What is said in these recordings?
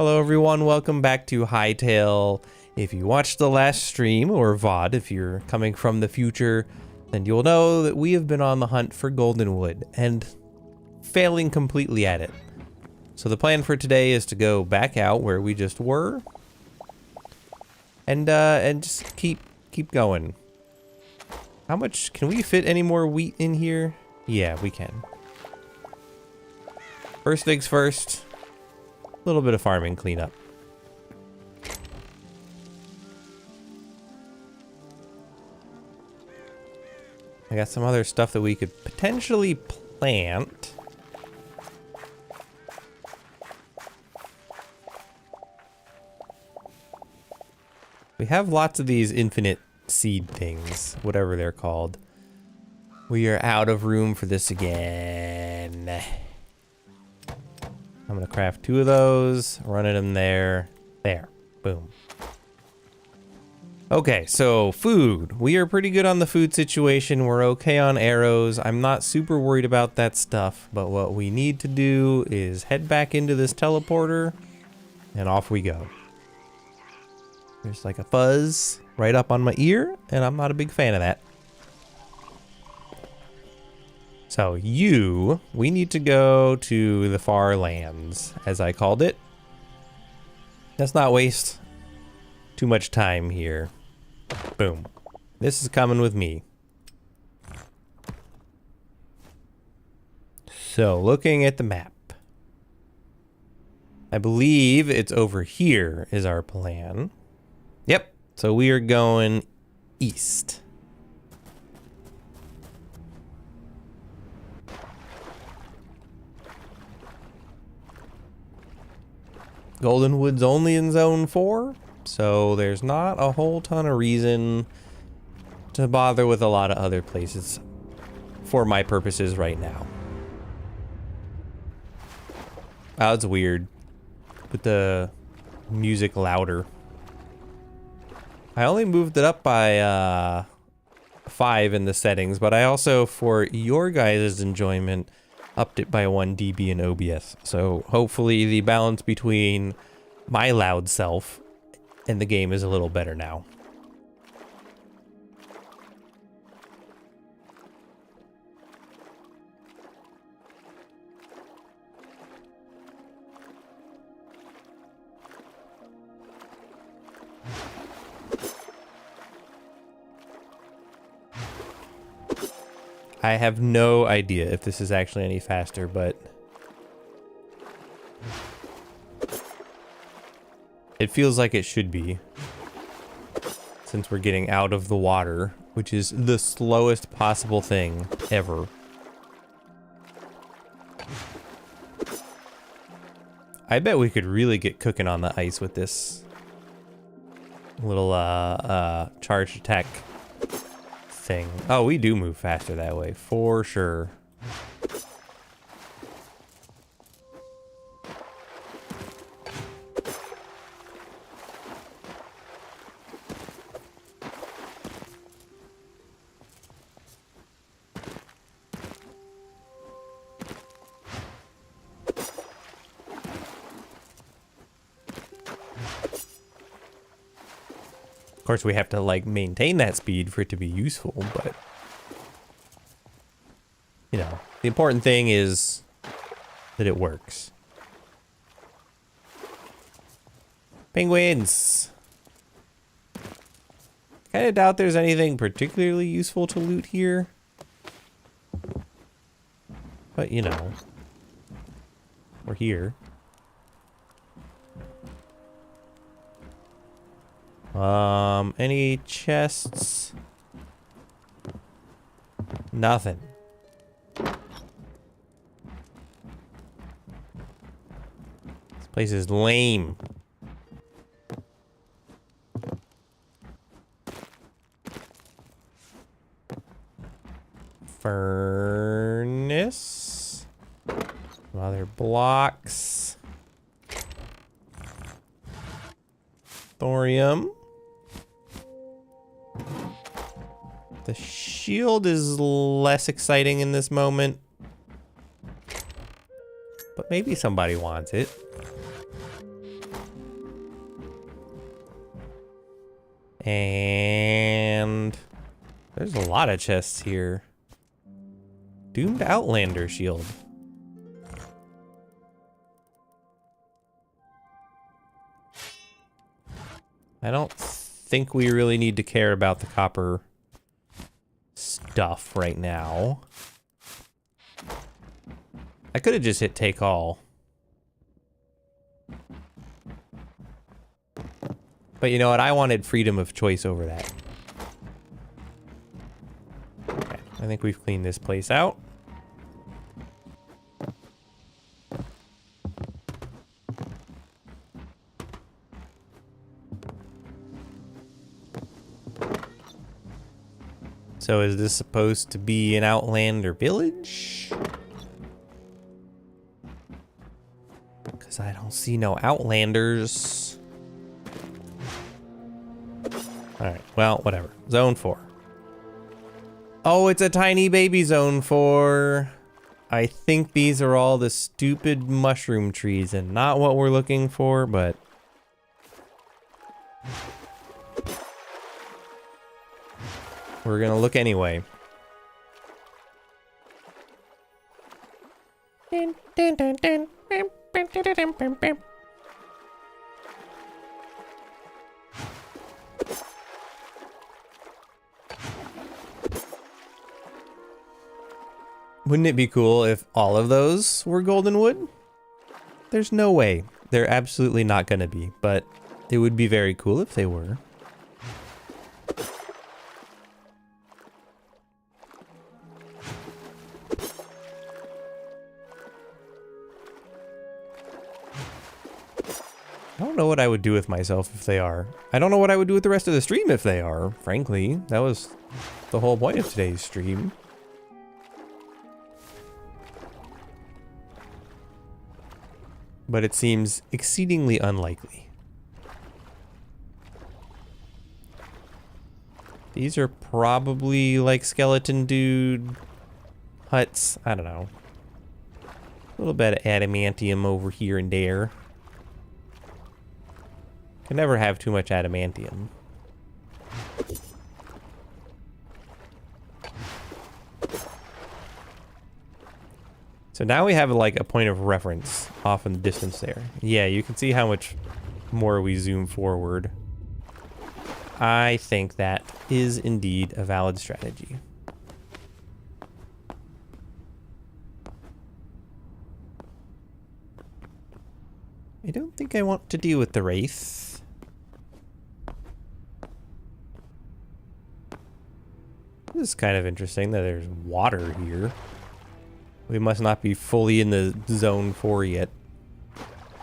Hello everyone, welcome back to Hytale. If you watched the last stream, or VOD if you're coming from the future, then you'll know that we have been on the hunt for goldenwood and failing completely at it. So the plan for today is to go back out where we just were and just keep going. How much can we fit any more wheat in here? Yeah, we can. First things first, a little bit of farming cleanup. I got some other stuff that we could potentially plant. We have lots of these infinite seed things, whatever they're called. We are out of room for this again. I'm gonna craft 2 of those, running them there. There, boom. Okay, so food. We are pretty good on the food situation. We're okay on arrows. I'm not super worried about that stuff, but what we need to do is head back into this teleporter and off we go. There's like a fuzz right up on my ear, and I'm not a big fan of that. So we need to go to the far lands, as I called it. Let's not waste too much time here. Boom. This is coming with me. So, looking at the map. I believe it's over here is our plan. Yep. So we are going east. Goldenwood's only in zone 4, so there's not a whole ton of reason to bother with a lot of other places for my purposes right now. Oh, it's weird. Put the music louder. I only moved it up by 5 in the settings, but I also, for your guys' enjoyment, upped it by 1 dB in OBS. So hopefully the balance between my loud self and the game is a little better now. I have no idea if this is actually any faster, but it feels like it should be, since we're getting out of the water, which is the slowest possible thing ever. I bet we could really get cooking on the ice with this little charged attack thing. Oh, we do move faster that way, for sure. Of course, we have to like maintain that speed for it to be useful, but you know, the important thing is that it works. Penguins. Kind of doubt there's anything particularly useful to loot here, but you know, we're here. Any chests? Nothing. This place is lame. Furnace. Some other blocks. Thorium. The shield is less exciting in this moment. But maybe somebody wants it. And there's a lot of chests here. Doomed Outlander shield. I don't think we really need to care about the copper stuff right now. I could have just hit take all. But you know what? I wanted freedom of choice over that. Okay, I think we've cleaned this place out. So is this supposed to be an Outlander village? Because I don't see no Outlanders. Alright, well, whatever. Zone 4. Oh, it's a tiny baby zone 4. I think these are all the stupid mushroom trees and not what we're looking for, but... we're gonna look anyway. Wouldn't it be cool if all of those were goldenwood? There's no way. They're absolutely not gonna be, but it would be very cool if they were. I don't know what I would do with myself if they are. I don't know what I would do with the rest of the stream if they are, frankly. That was the whole point of today's stream. But it seems exceedingly unlikely. These are probably like skeleton dude huts. I don't know. A little bit of adamantium over here and there. Can never have too much adamantium. So now we have like a point of reference off in the distance there. Yeah, you can see how much more we zoom forward. I think that is indeed a valid strategy. I don't think I want to deal with the wraith. This is kind of interesting that there's water here. We must not be fully in the zone 4 yet.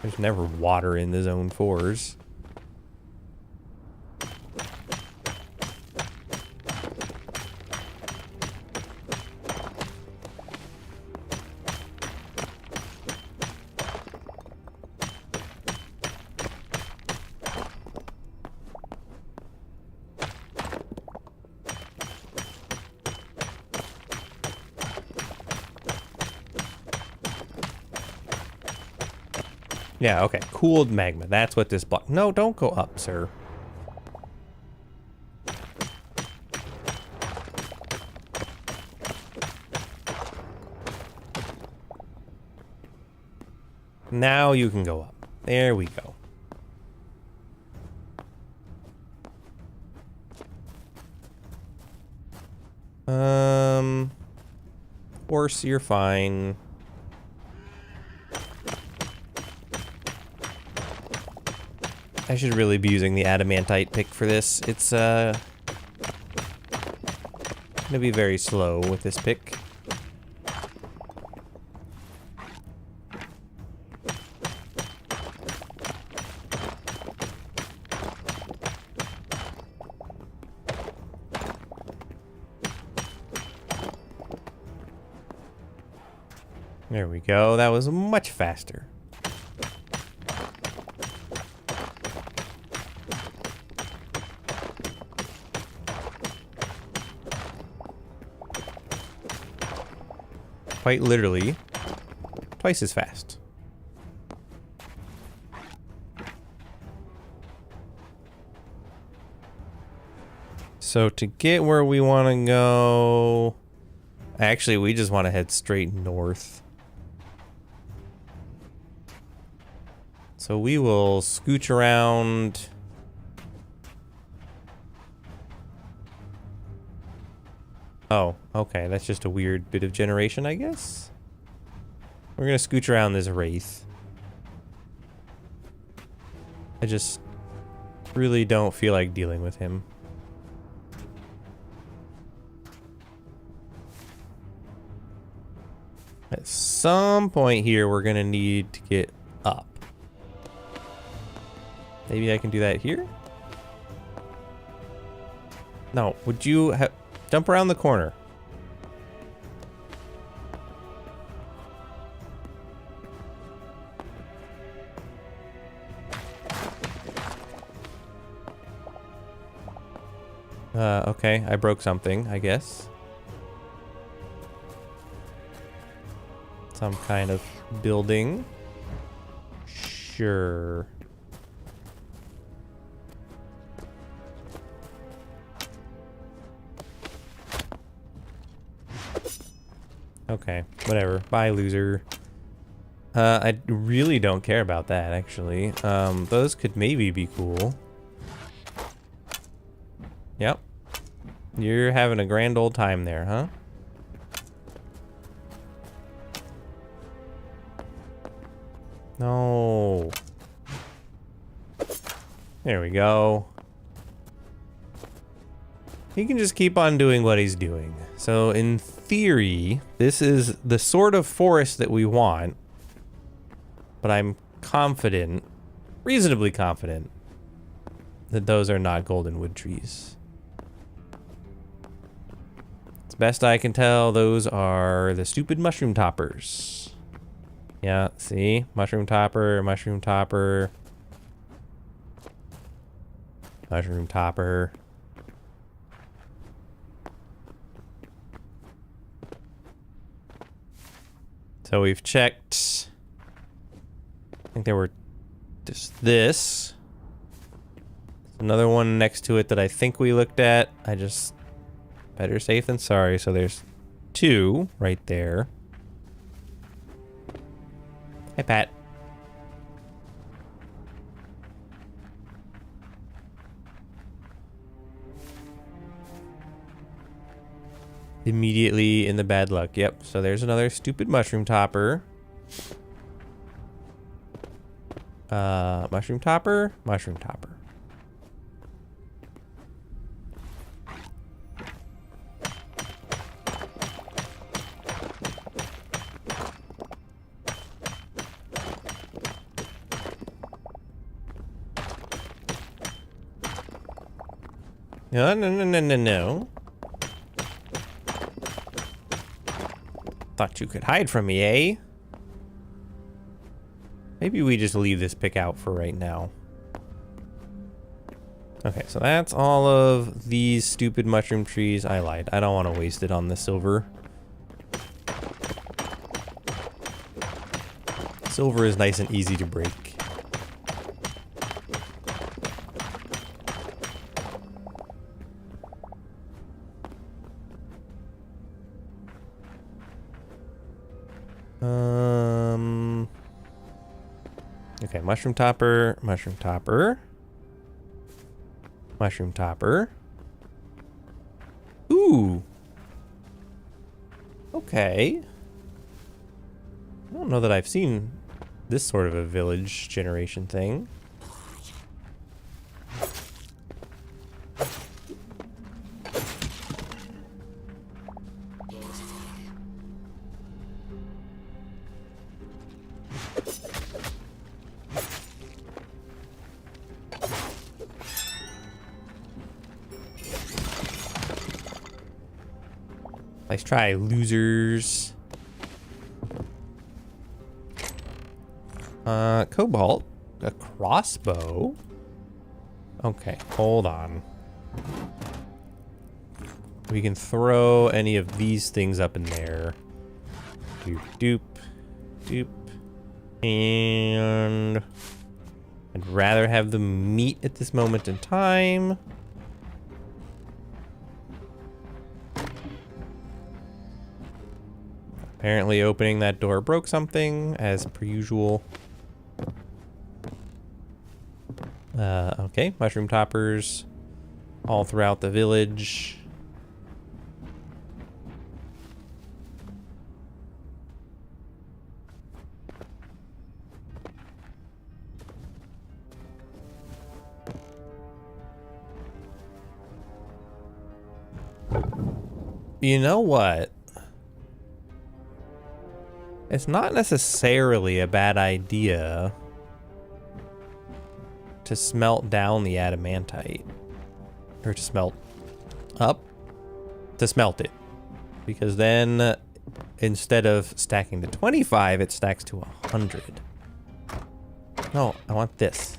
There's never water in the zone 4s. Yeah, okay. Cooled magma. That's what this block... No, don't go up, sir. Now you can go up. There we go. Horse, you're fine. I should really be using the adamantite pick for this. It's gonna be very slow with this pick. There we go. That was much faster. Quite literally, twice as fast. So to get where we want to go... Actually, we just want to head straight north. So we will scooch around... Oh, okay. That's just a weird bit of generation, I guess. We're gonna scooch around this wraith. I just really don't feel like dealing with him. At some point here, we're gonna need to get up. Maybe I can do that here? No, would you jump around the corner? Okay, I broke something, I guess. Some kind of building. Sure. Okay, whatever. Bye, loser. I really don't care about that, actually. Those could maybe be cool. Yep. You're having a grand old time there, huh? No. There we go. He can just keep on doing what he's doing. So in theory, this is the sort of forest that we want. But I'm confident, reasonably confident, that those are not goldenwood trees. As best I can tell, those are the stupid mushroom toppers. Yeah, see? Mushroom topper, mushroom topper. Mushroom topper. So we've checked. I think there were just this. Another one next to it that I think we looked at. I just... Better safe than sorry. So there's two right there. Hey, Pat. Immediately in the bad luck. Yep. So there's another stupid mushroom topper. Mushroom topper. Mushroom topper. No, no, no, no, no, no. Thought you could hide from me, eh? Maybe we just leave this pick out for right now. Okay, so that's all of these stupid mushroom trees. I lied. I don't want to waste it on the silver. Silver is nice and easy to break. Okay, mushroom topper, mushroom topper. Mushroom topper. Ooh. Okay. I don't know that I've seen this sort of a village generation thing. Nice try, losers. Cobalt. A crossbow? Okay, hold on. We can throw any of these things up in there. Doop, doop, doop. And... I'd rather have the meat at this moment in time. Apparently opening that door broke something, as per usual. Okay, mushroom toppers all throughout the village. You know what? It's not necessarily a bad idea to smelt down the adamantite. Or to smelt up? To smelt it. Because then, instead of stacking to 25, it stacks to 100. No, I want this.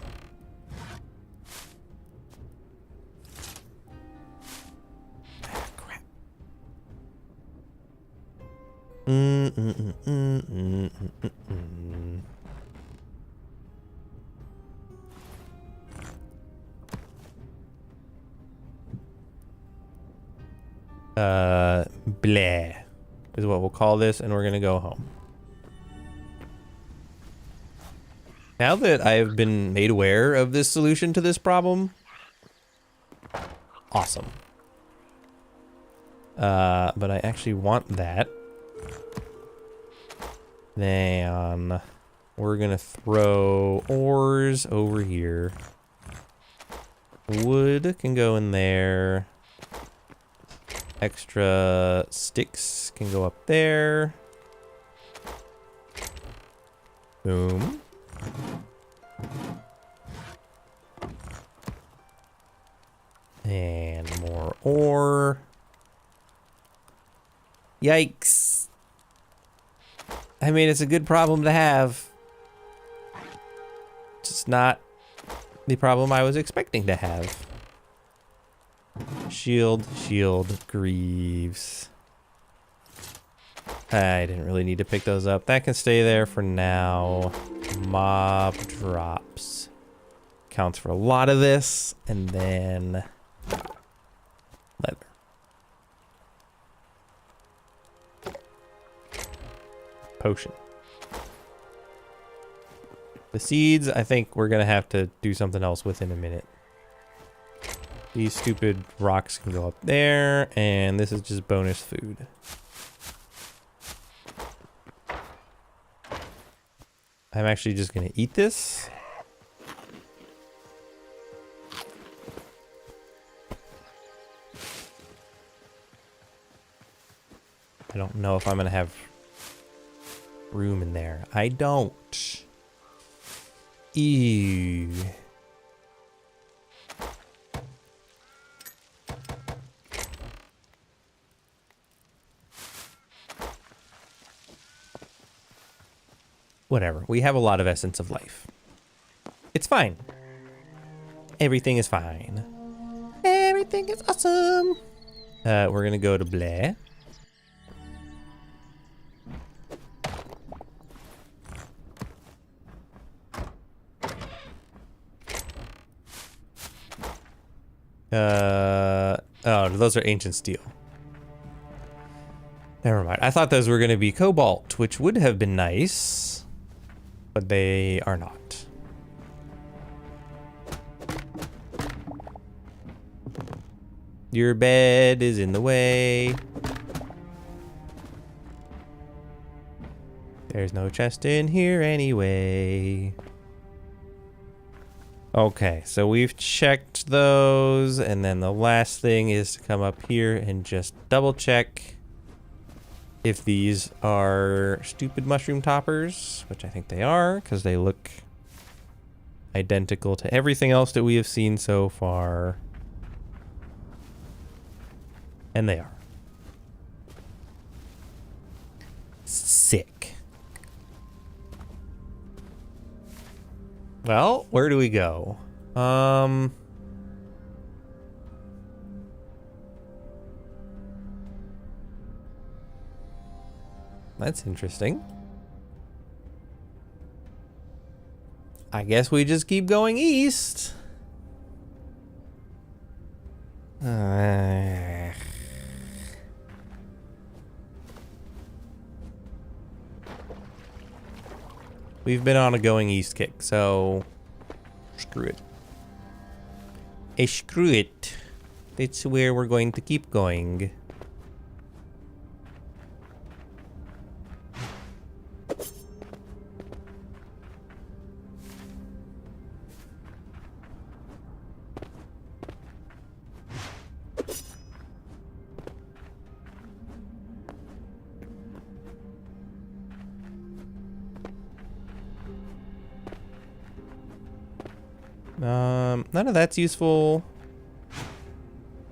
Crap. Bleh is what we'll call this, and we're gonna go home. Now that I've been made aware of this solution to this problem, awesome. But I actually want that. Then we're gonna throw ores over here. Wood can go in there. Extra sticks can go up there. Boom. And more ore. Yikes. I mean, it's a good problem to have. Just not the problem I was expecting to have. Shield, greaves. I didn't really need to pick those up. That can stay there for now. Mob drops. Counts for a lot of this. And then leather. Potion. The seeds, I think we're gonna have to do something else with in a minute. These stupid rocks can go up there, and this is just bonus food. I'm actually just gonna eat this. I don't know if I'm gonna have room in there. I don't. Ew. Whatever. We have a lot of essence of life. It's fine. Everything is fine. Everything is awesome. We're gonna go to Blair. Oh, those are ancient steel. Never mind. I thought those were gonna be cobalt, which would have been nice. But they are not. Your bed is in the way. There's no chest in here anyway. Okay, so we've checked those, and then the last thing is to come up here and just double check if these are stupid mushroom toppers, which I think they are, because they look identical to everything else that we have seen so far. And they are. Sick. Well, where do we go? That's interesting. I guess we just keep going east. We've been on a going east kick, so screw it. Screw it. That's where we're going to keep going. None of that's useful.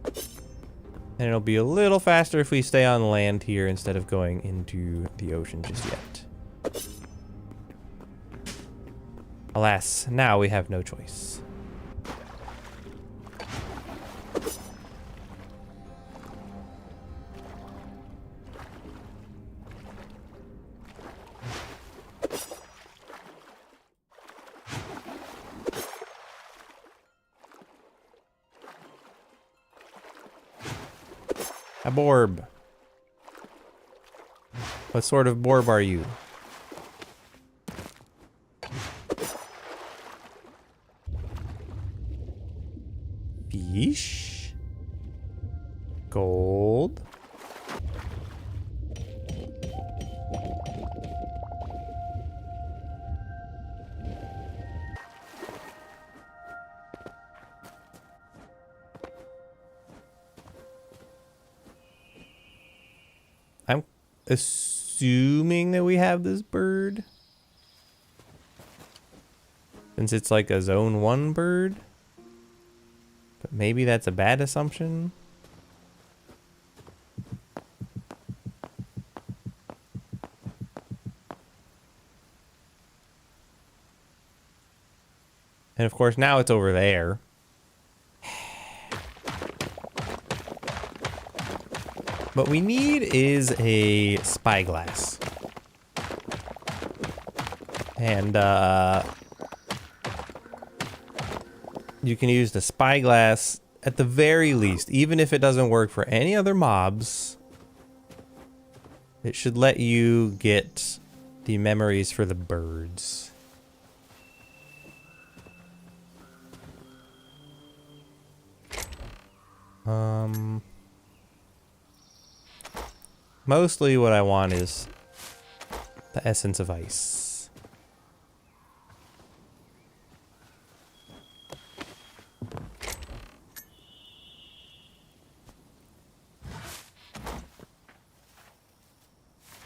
And it'll be a little faster if we stay on land here instead of going into the ocean just yet. Alas, now we have no choice. A borb. What sort of borb are you? Fish? Gold? I'm assuming that we have this bird. Since it's like a zone 1 bird. But maybe that's a bad assumption. And of course now it's over there. What we need is a spyglass. And you can use the spyglass at the very least, even if it doesn't work for any other mobs. It should let you get the memories for the birds. Mostly what I want is the essence of ice.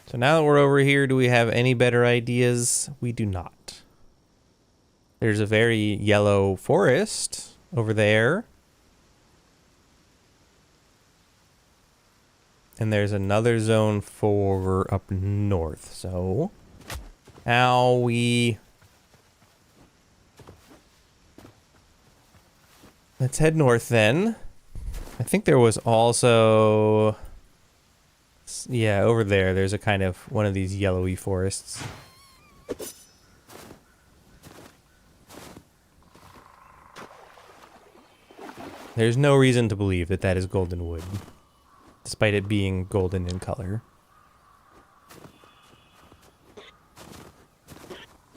So now that we're over here, do we have any better ideas? We do not. There's a very yellow forest over there. And there's another zone 4 up north, so let's head north then. I think there was also, yeah, over there, there's a kind of one of these yellowy forests. There's no reason to believe that that is goldenwood, despite it being golden in color.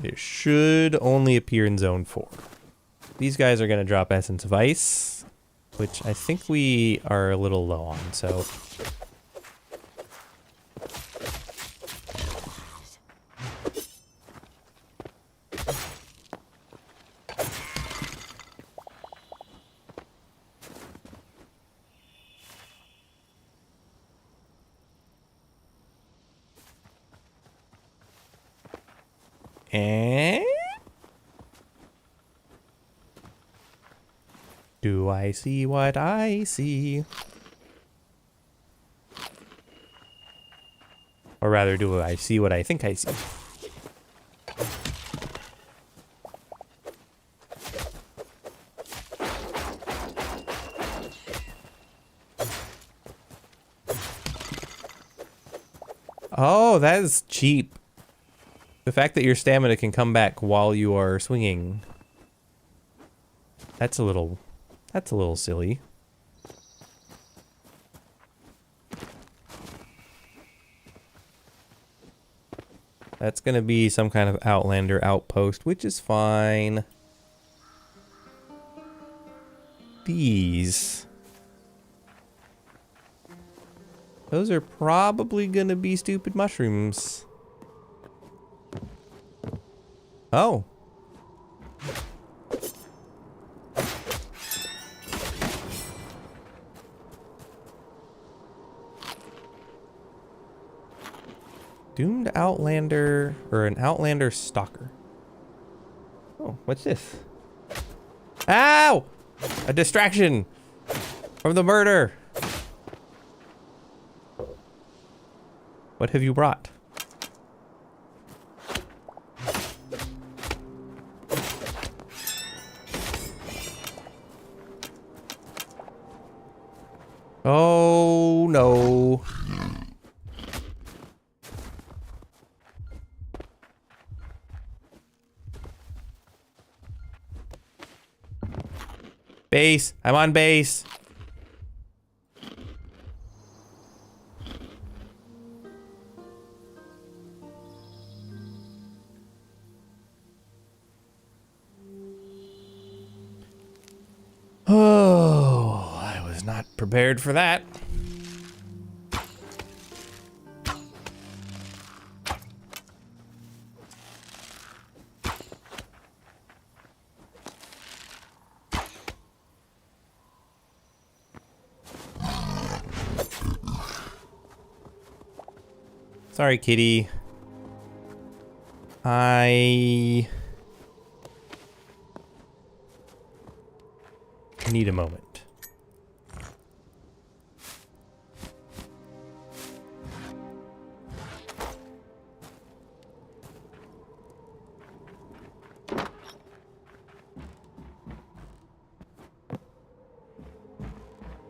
It should only appear in zone 4. These guys are going to drop essence of ice, which I think we are a little low on, so do I see what I see? Or rather, do I see what I think I see? Oh, that is cheap. The fact that your stamina can come back while you are swinging. That's a little silly. That's gonna be some kind of Outlander outpost, which is fine. These. Those are probably gonna be stupid mushrooms. Oh. Doomed Outlander, or an Outlander stalker. Oh, what's this? Ow! A distraction from the murder. What have you brought? Oh no. Base. I'm on base. Oh, I was not prepared for that. Sorry, kitty. I need a moment.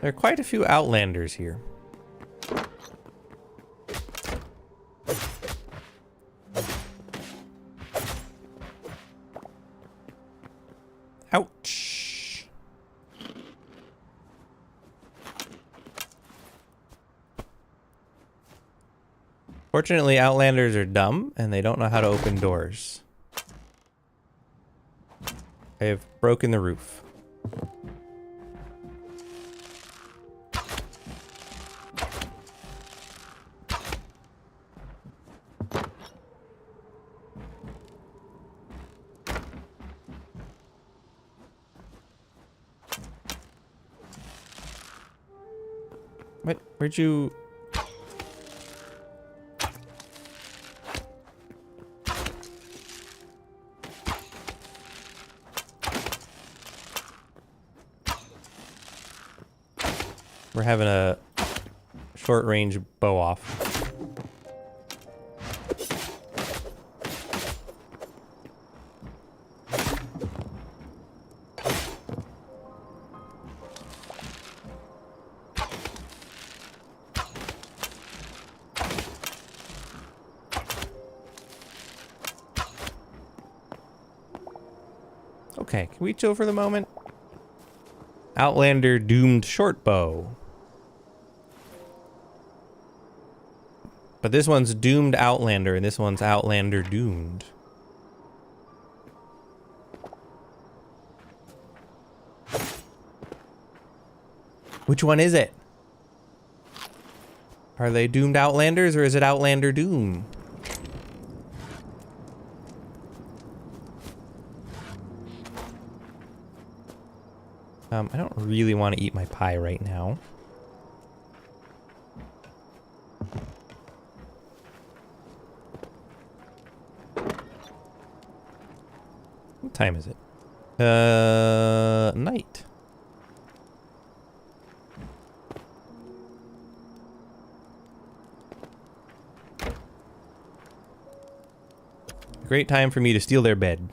There are quite a few Outlanders here. Ouch. Fortunately, Outlanders are dumb and they don't know how to open doors. I have broken the roof. What? Where'd you... We're having a short-range bow-off. Okay, can we chill for the moment? Outlander doomed short bow. But this one's doomed Outlander and this one's Outlander doomed. Which one is it? Are they doomed Outlanders or is it Outlander doom? I don't really want to eat my pie right now. What time is it? Night. Great time for me to steal their bed.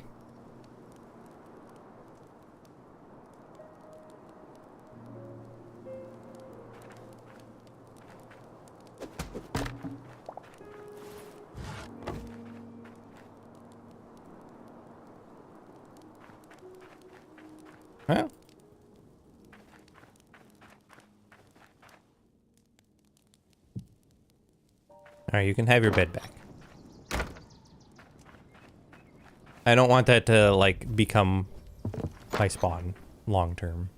Huh? Alright, you can have your bed back. I don't want that to, like, become my spawn long term.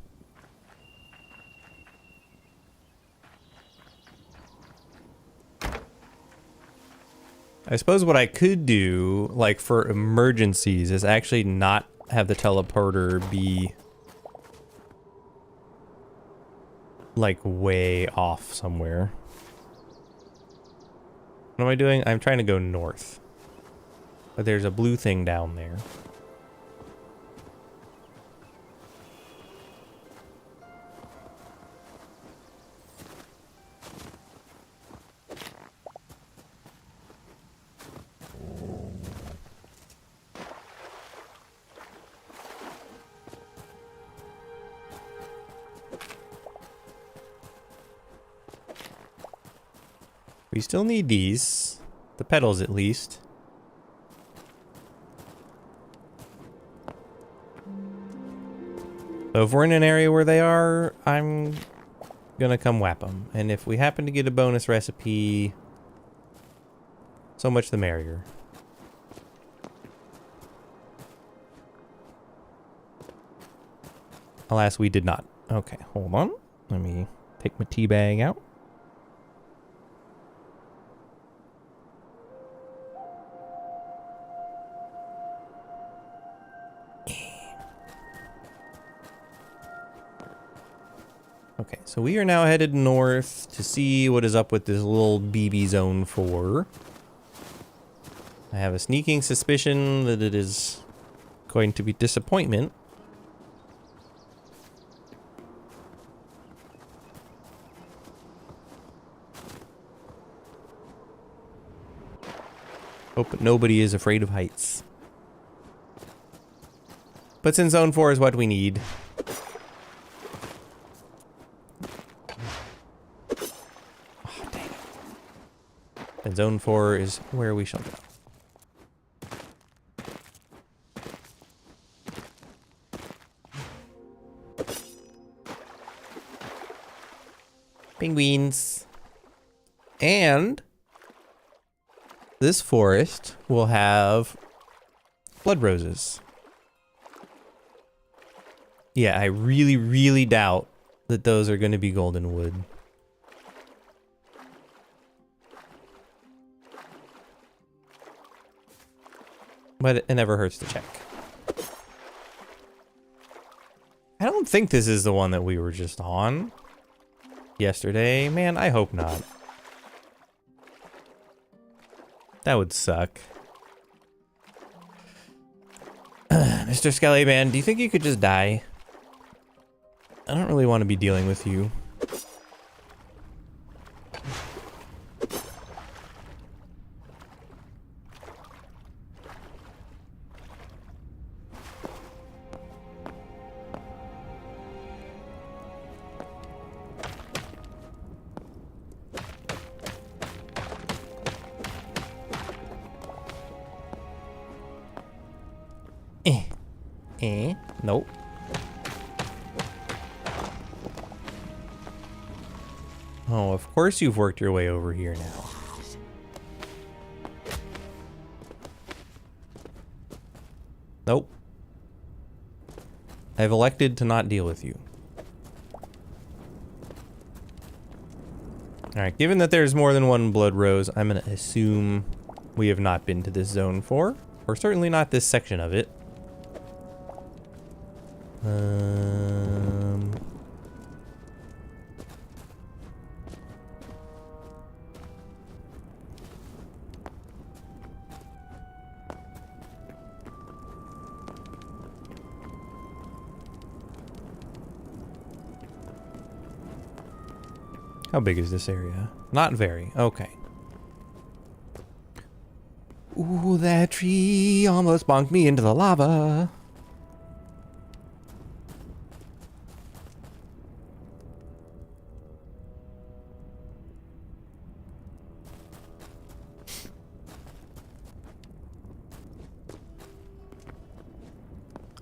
I suppose what I could do, like, for emergencies is actually not have the teleporter be, like, way off somewhere. What am I doing? I'm trying to go north. But there's a blue thing down there. We still need these. The petals, at least. So if we're in an area where they are, I'm gonna come whap them. And if we happen to get a bonus recipe, so much the merrier. Alas, we did not. Okay, hold on. Let me take my tea bag out. Okay, so we are now headed north to see what is up with this little BB Zone 4. I have a sneaking suspicion that it is going to be disappointment. Hope nobody is afraid of heights. But since Zone 4 is what we need, and Zone 4 is where we shall go. Penguins. And this forest will have blood roses. Yeah, I really, really doubt that those are going to be goldenwood. But it never hurts to check. I don't think this is the one that we were just on yesterday. Man, I hope not. That would suck. Mr. Skellyman, do you think you could just die? I don't really want to be dealing with you. Nope. Oh, of course you've worked your way over here now. Nope. I've elected to not deal with you. Alright, given that there's more than one blood rose, I'm gonna assume we have not been to this zone 4. Or certainly not this section of it. How big is this area? Not very. Okay. Ooh, that tree almost bonked me into the lava.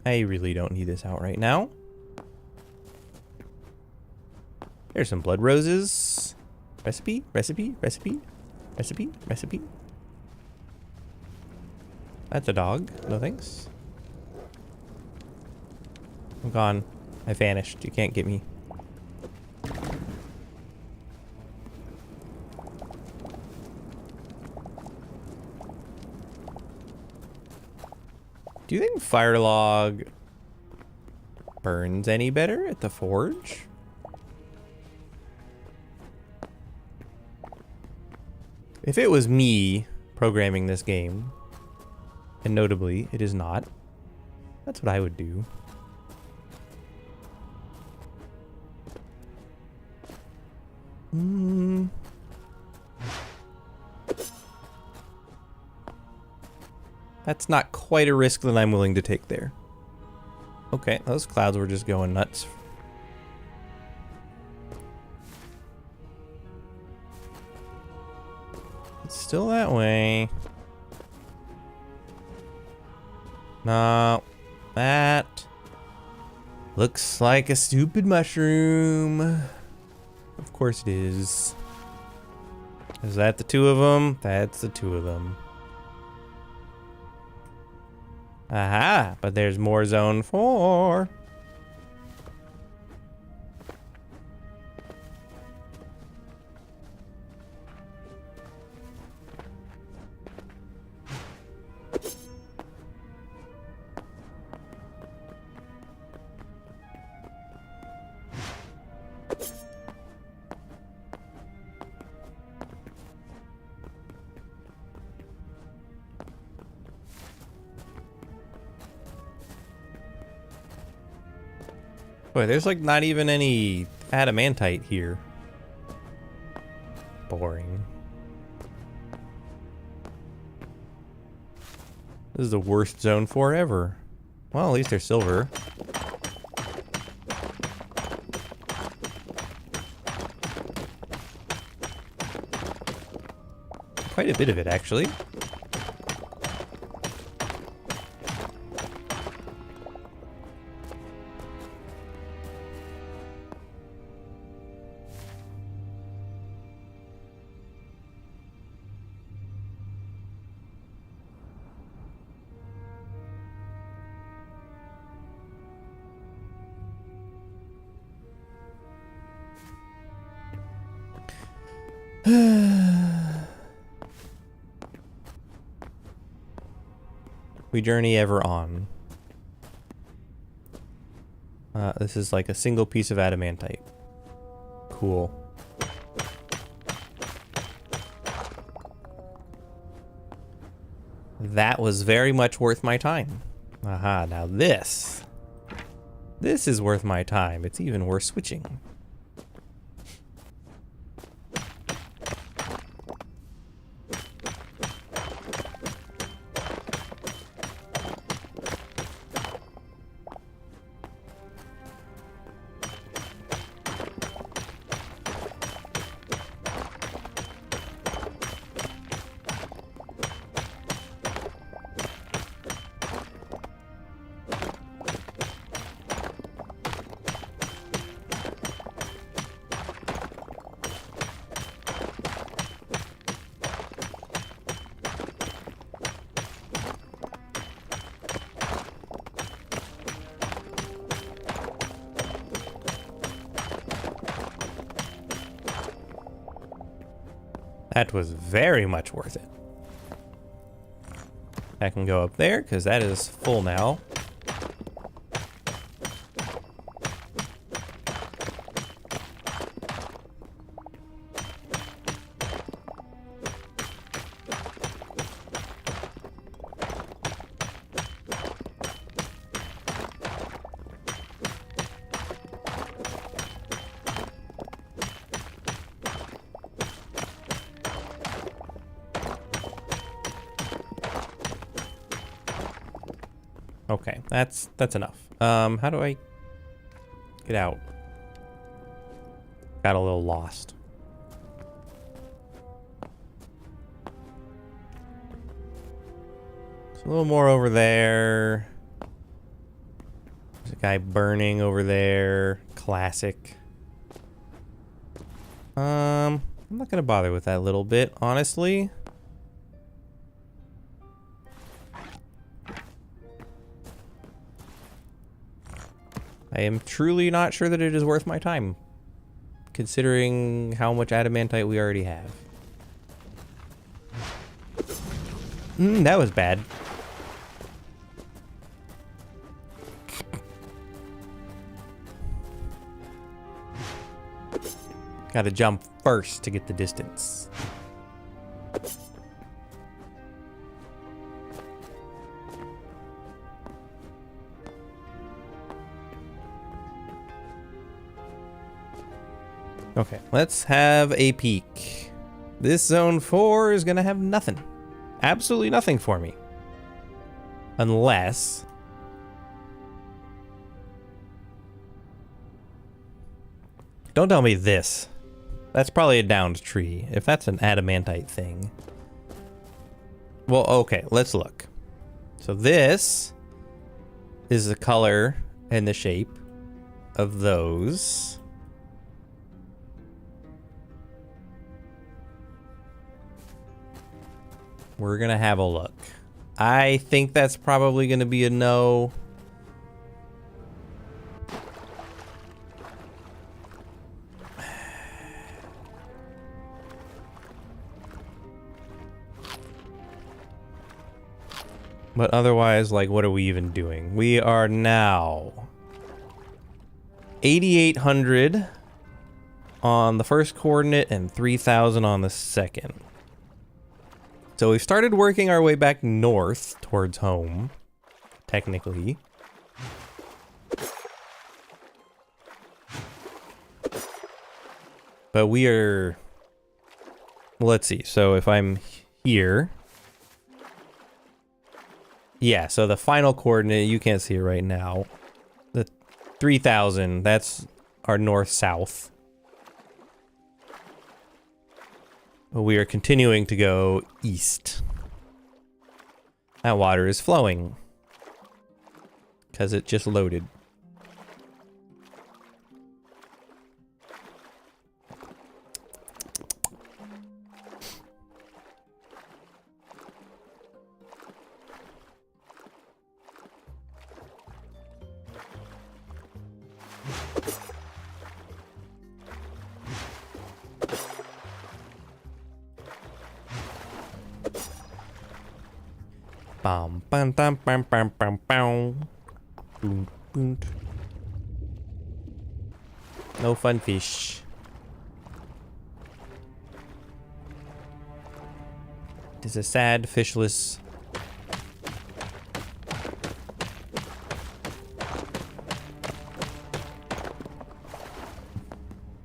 I really don't need this out right now. There's some blood roses. Recipe, recipe, recipe, recipe, recipe. That's a dog. No thanks. I'm gone. I vanished. You can't get me. Do you think fire log burns any better at the forge? If it was me programming this game, and notably it is not, that's what I would do. That's not quite a risk that I'm willing to take there. Okay, those clouds were just going nuts. It's still that way. No, that looks like a stupid mushroom. Of course it is. Is that the two of them? That's the two of them. Aha, but there's more zone 4. Boy, there's like not even any adamantite here. Boring. This is the worst zone 4 ever. Well, at least there's silver. Quite a bit of it, actually. We journey ever on. This is like a single piece of adamantite. Cool. That was very much worth my time. Aha, now this is worth my time. It's even worth switching. That was very much worth it. I can go up there because that is full now. Okay, that's enough. How do I get out? Got a little lost. There's a little more over there. There's a guy burning over there. Classic. I'm not gonna bother with that little bit, honestly. I am truly not sure that it is worth my time, considering how much adamantite we already have. That was bad. Gotta jump first to get the distance. Okay, let's have a peek. This zone 4 is gonna have nothing. Absolutely nothing for me. Unless... Don't tell me this. That's probably a downed tree, if that's an adamantite thing. Well, okay, let's look. So this is the color and the shape of those. We're gonna have a look. I think that's probably gonna be a no. But otherwise, like, what are we even doing? We are now 8,800 on the first coordinate and 3,000 on the second. So we've started working our way back north towards home, technically. But we are... Let's see. So if I'm here... Yeah, so the final coordinate, you can't see it right now. The 3,000, that's our north-south. But we are continuing to go east. That water is flowing. Because it just loaded. Bam, bam, bam, bam, bam, bam, bam. Boom, boom. No fun fish. It is a sad fishless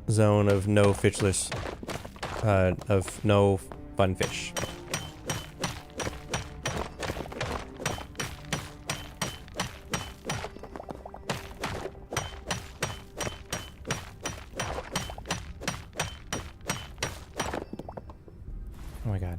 zone of no fishless, of no fun fish. Oh my god.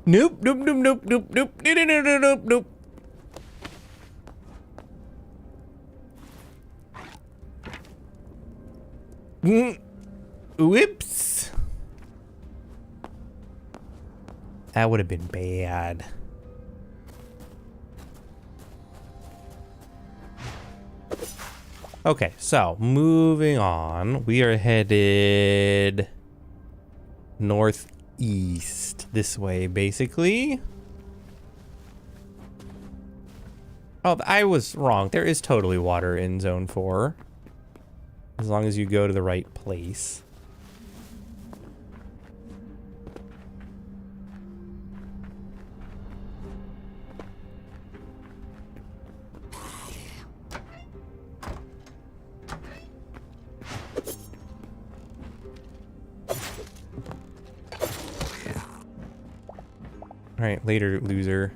Nope, nope, nope, nope, nope, nope, nope, nope, nope, nope, nope. Whoops. That would have been bad. Okay, so moving on. We are headed northeast this way, basically. Oh, I was wrong. There is totally water in Zone 4. As long as you go to the right place. Alright, later, loser.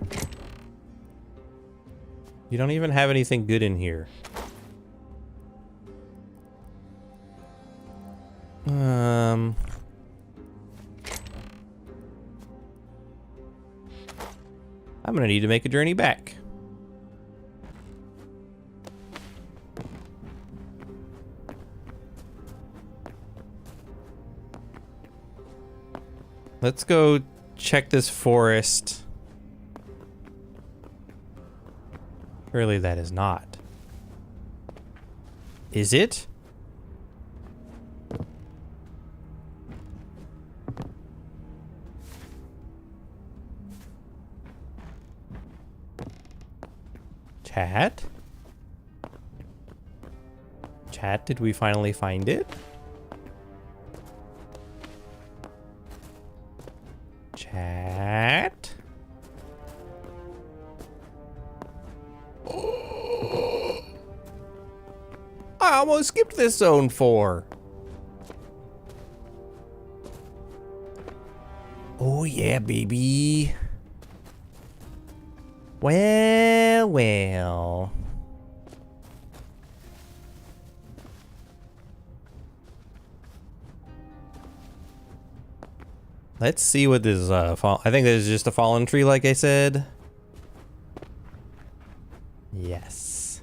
You don't even have anything good in here. I'm gonna need to make a journey back. Let's go check this forest. Surely that is not. Is it? Chat? Chat, did we finally find it? Chat? I almost skipped this zone 4. Oh yeah, baby. Well, well. Let's see what this I think this is just a fallen tree, like I said. Yes.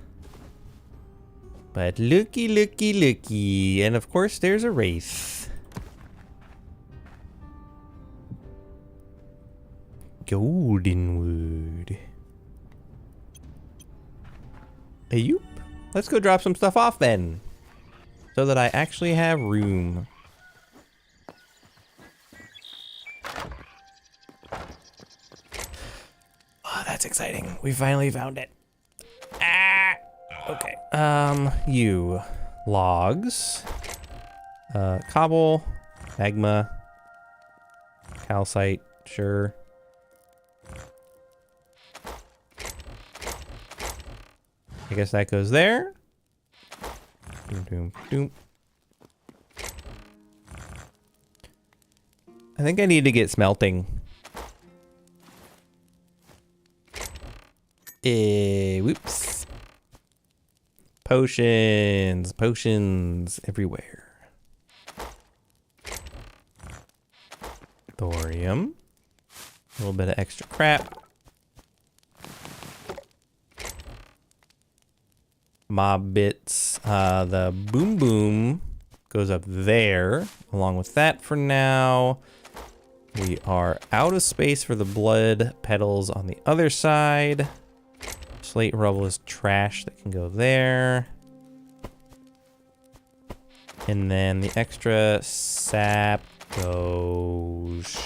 But looky, looky, looky. And of course, there's a wraith. Goldenwood. Ayoop. Let's go drop some stuff off then. So that I actually have room. Oh, that's exciting. We finally found it. Ah! Okay. You. Logs. Cobble. Magma. Calcite. Sure. I guess that goes there. Doom, doom, doom. I think I need to get smelting. Whoops. Potions. Potions everywhere. Thorium. A little bit of extra crap. Mob bits. The boom boom goes up there along with that for now. We are out of space for the blood petals on the other side. Slate rubble is trash that can go there. And then the extra sap goes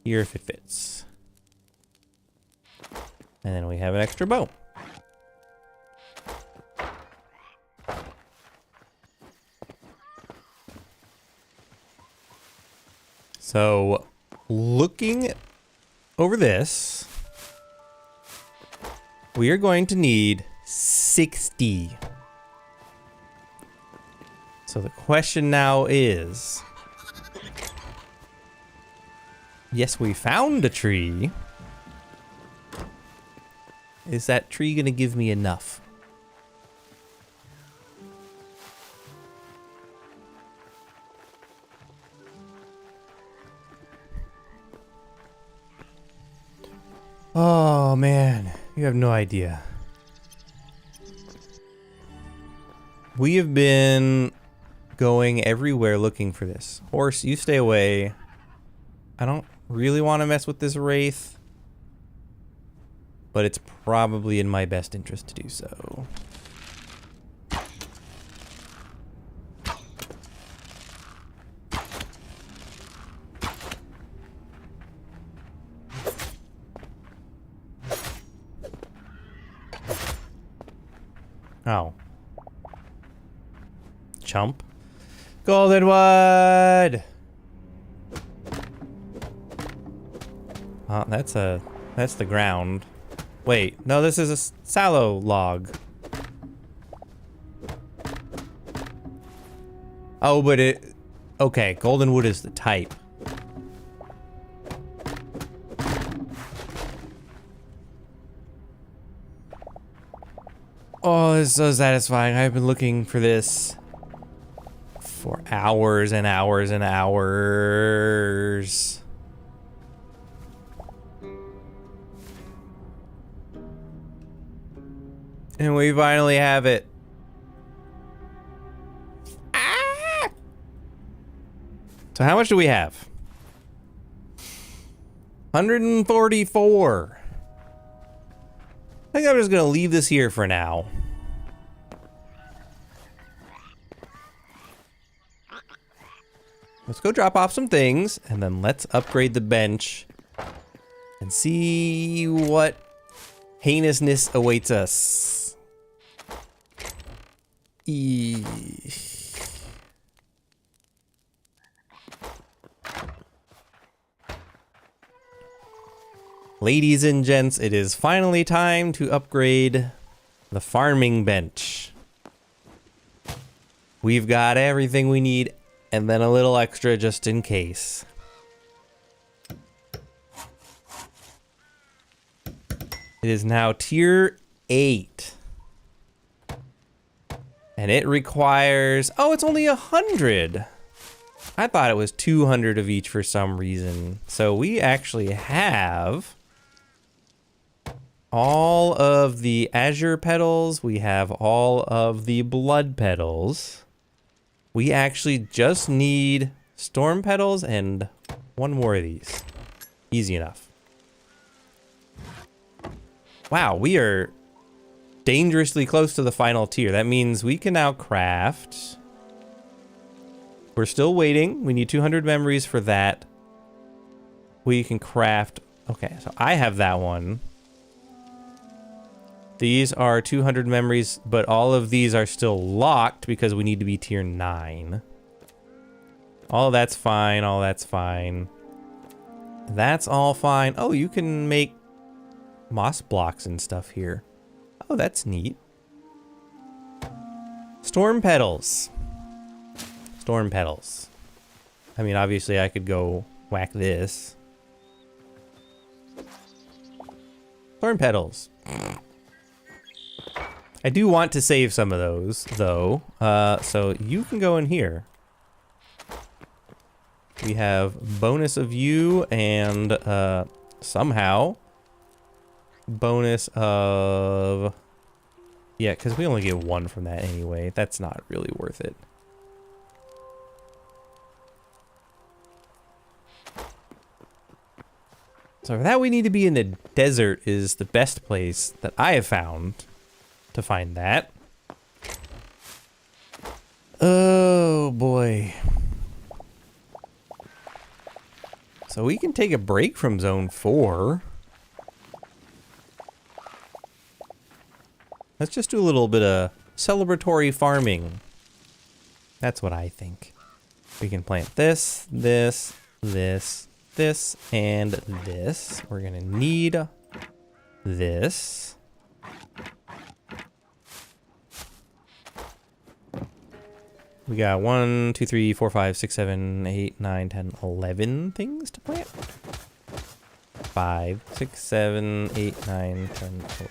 here if it fits. And then we have an extra bow. So, looking over this, we are going to need 60. So the question now is, yes, we found a tree. Is that tree gonna give me enough? Oh man, you have no idea. We have been going everywhere looking for this. Horse, you stay away. I don't really want to mess with this wraith, but it's probably in my best interest to do so. Oh. Chump. Goldenwood! Oh, that's the ground. Wait, no, this is a sallow log. Oh, but okay, goldenwood is the type. Oh, it's so satisfying. I've been looking for this for hours and hours and hours. And we finally have it. Ah! So how much do we have? 144. I think I'm just gonna leave this here for now. Let's go drop off some things, and then let's upgrade the bench and see what heinousness awaits us. Ladies and gents, it is finally time to upgrade the farming bench. We've got everything we need, and then a little extra just in case. It is now tier 8. And it requires... Oh, it's only 100! I thought it was 200 of each for some reason. So we actually have... all of the azure petals. We have all of the blood petals. We actually just need storm petals and one more of these. Easy enough. Wow, we are dangerously close to the final tier. That means we can now craft. We're still waiting. We need 200 memories for that. We can craft. Okay, so I have that one. These are 200 memories, but all of these are still locked because we need to be tier 9. All that's fine, all that's fine. That's all fine. Oh, you can make moss blocks and stuff here. Oh, that's neat. Storm petals. Storm petals. I mean, obviously I could go whack this. Storm petals. I do want to save some of those, though. So you can go in here. We have bonus of you and somehow bonus of... Yeah, because we only get 1 from that anyway. That's not really worth it. So for that, we need to be in the desert is the best place that I have found to find that. Oh boy. So we can take a break from zone 4. Let's just do a little bit of celebratory farming. That's what I think. We can plant this, this, this, this, and this. We're gonna need this. We got 1, 2, 3, 4, 5, 6, 7, 8, 9, 10, 11 things to plant. 5, 6, 7, 8, 9, 10, 11.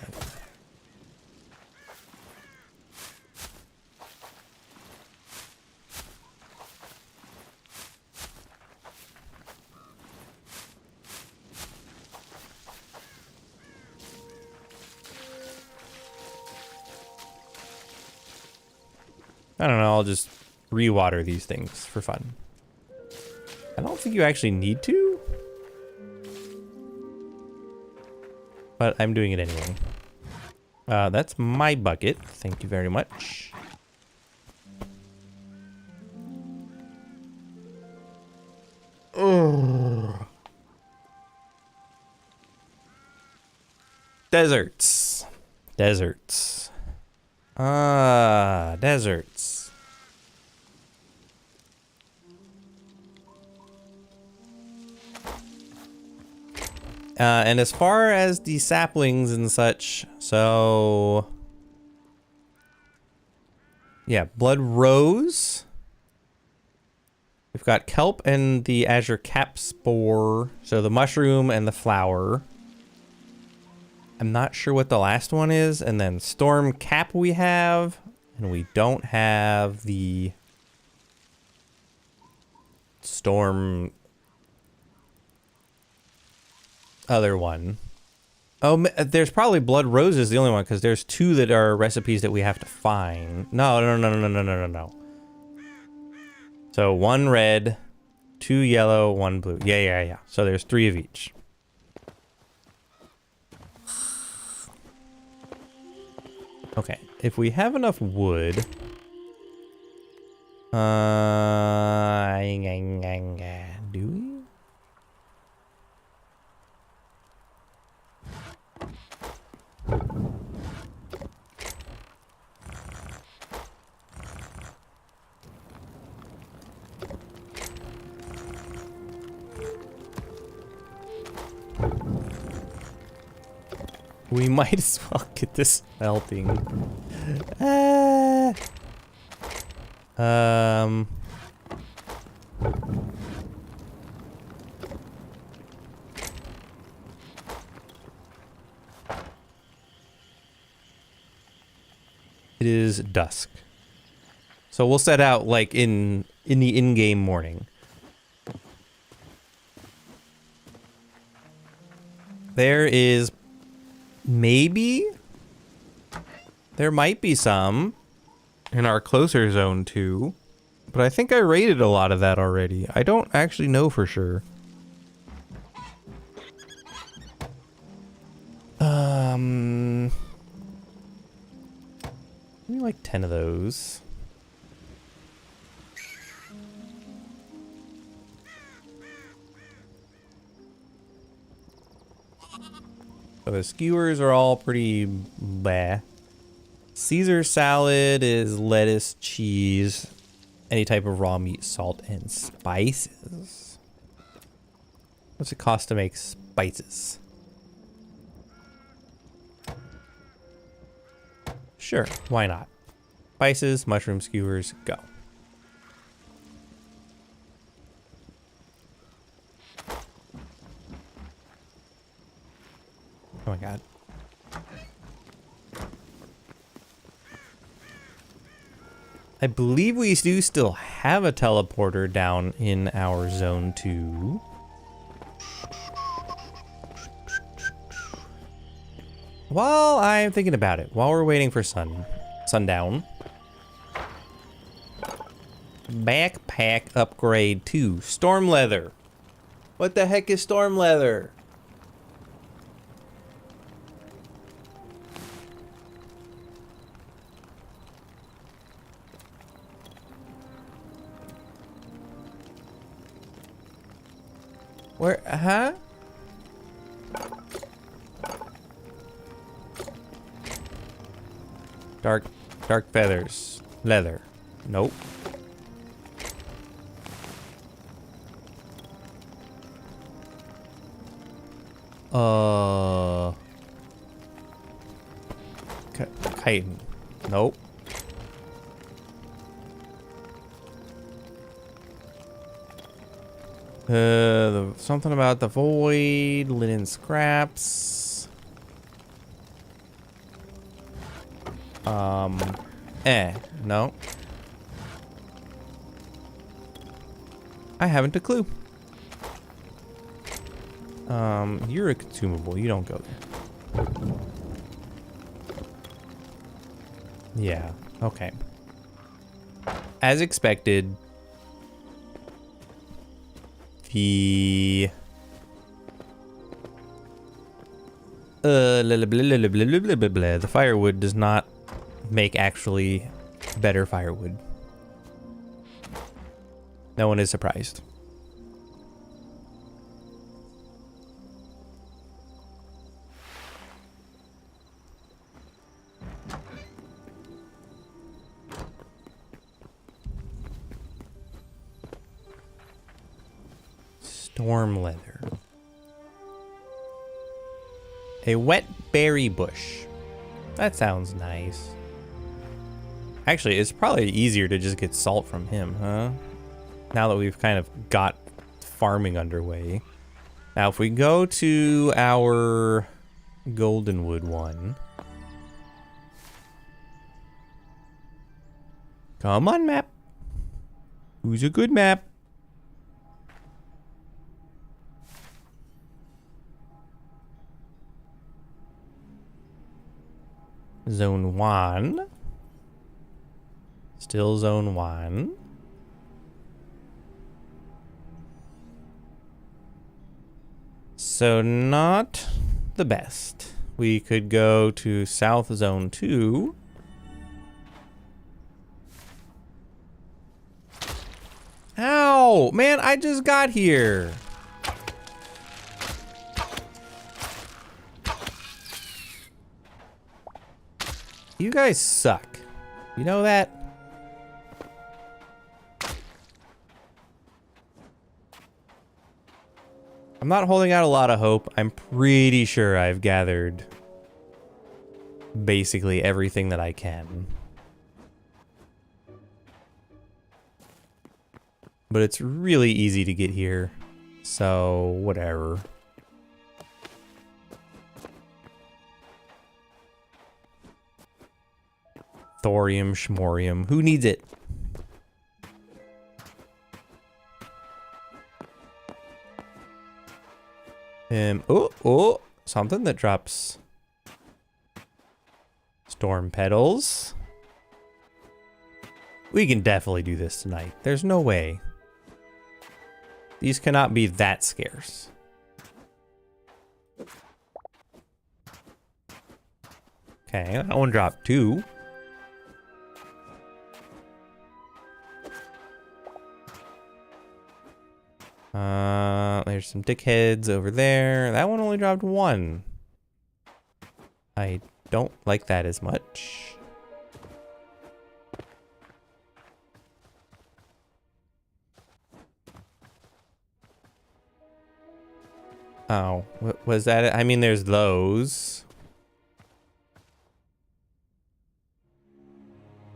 I don't know, I'll just rewater these things for fun. I don't think you actually need to, but I'm doing it anyway. That's my bucket. Thank you very much. Ugh. Deserts. Deserts. Deserts. And as far as the saplings and such, so... yeah, blood rose. We've got kelp and the azure cap spore. So the mushroom and the flower. I'm not sure what the last one is. And then storm cap we have. And we don't have the storm other one. Oh, there's probably blood roses, the only one, because there's 2 that are recipes that we have to find. No. So 1 red, 2 yellow, 1 blue. Yeah. So there's 3 of each. Okay, if we have enough wood, do we? We might as well get this melting. It is dusk. So we'll set out like in the in-game morning. There is maybe there might be some in our closer zone too, but I think I raided a lot of that already. I don't actually know for sure. Maybe like 10 of those. So the skewers are all pretty bleh. Caesar salad is lettuce, cheese, any type of raw meat, salt, and spices. What's it cost to make spices? Sure, why not? Spices, mushroom skewers, go. Oh my god. I believe we do still have a teleporter down in our zone 2. While I'm thinking about it, while we're waiting for sundown. Backpack upgrade 2. Storm leather. What the heck is storm leather? Where, huh? Dark feathers. Leather. Nope. Chitin. Nope. Something about the void, linen scraps. No. I haven't a clue. You're a consumable, you don't go there. Yeah, okay. As expected, the firewood does not make actually better firewood. No one is surprised. Storm leather. A wet berry bush. That sounds nice. Actually, it's probably easier to just get salt from him, huh? Now that we've kind of got farming underway. Now, if we go to our goldenwood one. Come on, map. Who's a good map? Zone 1. Still zone 1. So not the best. We could go to South Zone 2. Ow! Man, I just got here. You guys suck. You know that? I'm not holding out a lot of hope. I'm pretty sure I've gathered basically everything that I can. But it's really easy to get here. So, whatever. Thorium, schmorium. Who needs it? Oh, something that drops storm petals. We can definitely do this tonight. There's no way. These cannot be that scarce. Okay, that one dropped 2. There's some dickheads over there. That one only dropped 1. I don't like that as much. Oh, what was that? I mean, there's those.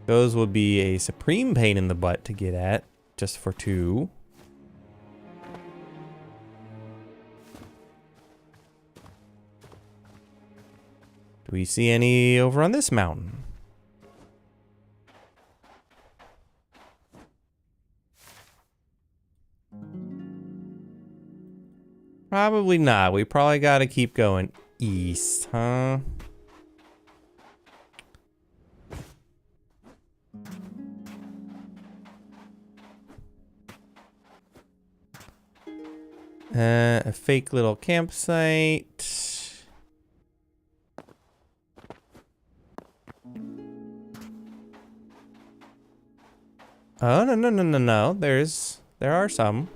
Those would be a supreme pain in the butt to get at, just for 2. Do we see any over on this mountain? Probably not. We probably got to keep going east, huh? A fake little campsite. Oh, no. There are some.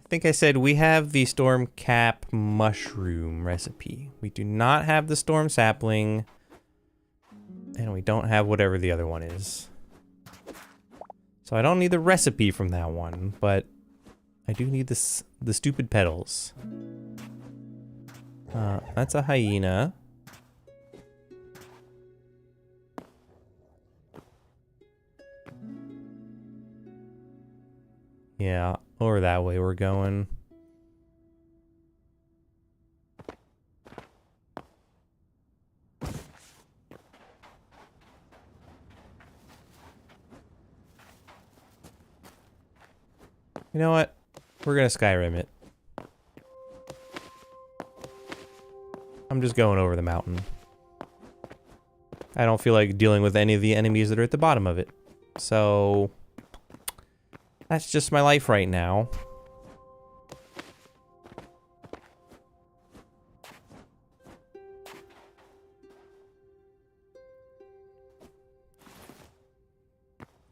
I think I said we have the storm cap mushroom recipe. We do not have the storm sapling. And we don't have whatever the other one is. So I don't need the recipe from that one, but I do need this, the stupid petals. That's a hyena. Yeah, over that way we're going. You know what? We're gonna Skyrim it. I'm just going over the mountain. I don't feel like dealing with any of the enemies that are at the bottom of it. So that's just my life right now.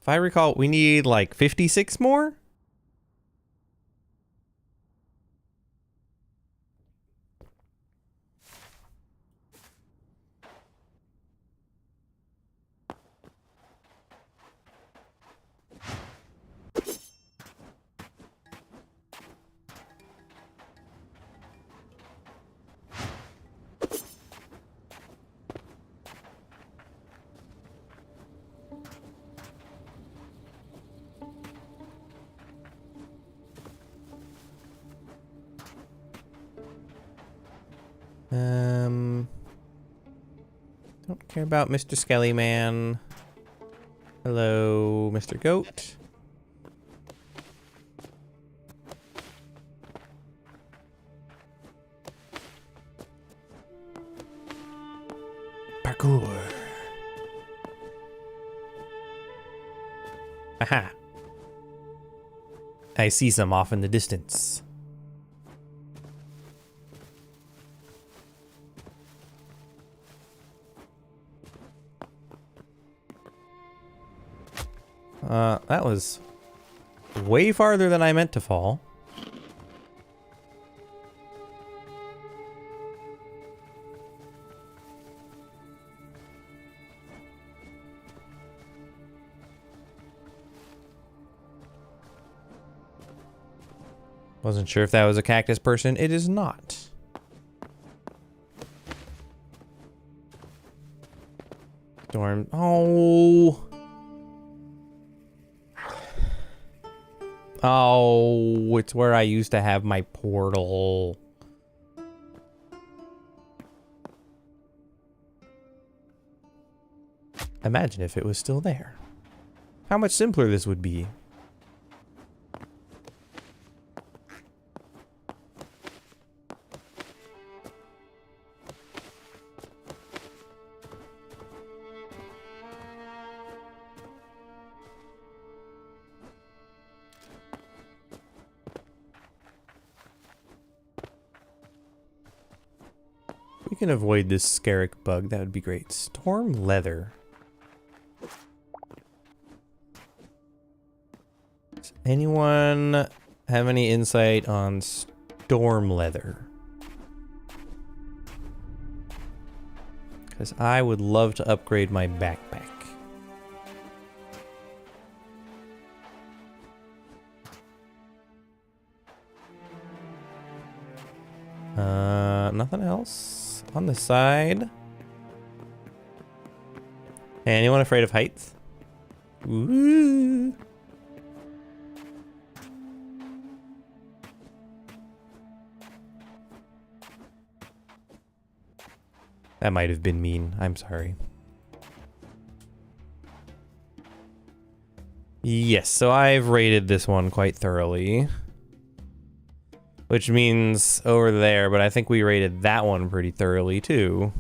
If I recall, we need like 56 more? Don't care about Mr. Skelly Man. Hello, Mr. Goat. Parkour. Aha. I see some off in the distance. That was way farther than I meant to fall. Wasn't sure if that was a cactus person. It is not. Storm. Oh. Oh, it's where I used to have my portal. Imagine if it was still there. How much simpler this would be. We can avoid this Scarrick bug. That would be great. Storm leather. Does anyone have any insight on storm leather? Because I would love to upgrade my backpack. Nothing else on the side. Anyone afraid of heights? Ooh. That might have been mean. I'm sorry. Yes, so I've rated this one quite thoroughly. Which means over there, but I think we rated that one pretty thoroughly too.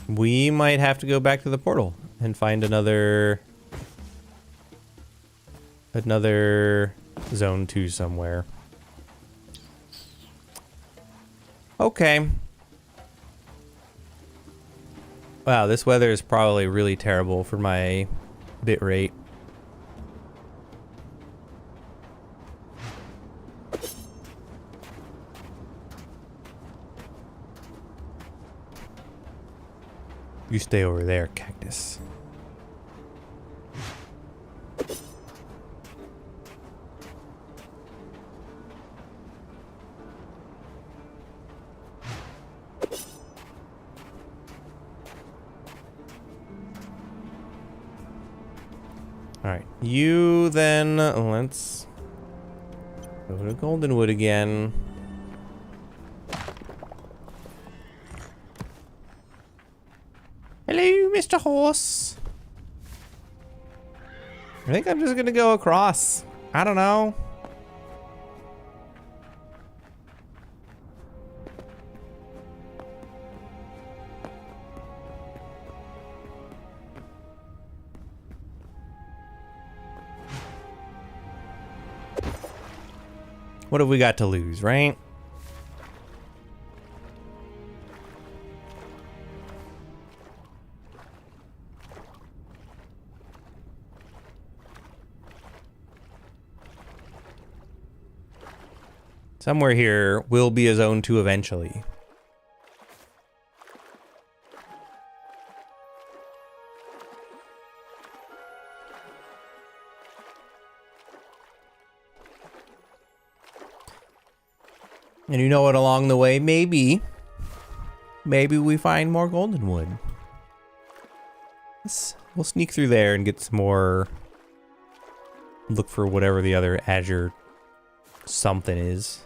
We might have to go back to the portal and find another zone 2 somewhere. Okay. Wow, this weather is probably really terrible for my bit rate. You stay over there, cactus. Alright, you then, let's go to goldenwood again. Hello, Mr. Horse. I think I'm just gonna go across. I don't know. What have we got to lose, right? Somewhere here will be a zone 2 eventually. And you know what, along the way, maybe we find more goldenwood. We'll sneak through there and get some more, look for whatever the other azure something is.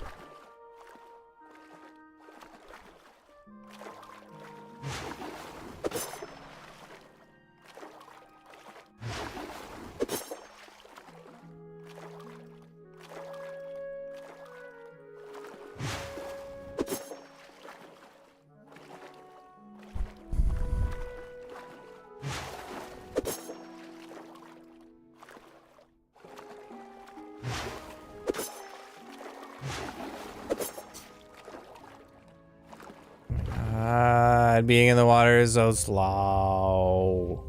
Being in the water is so slow.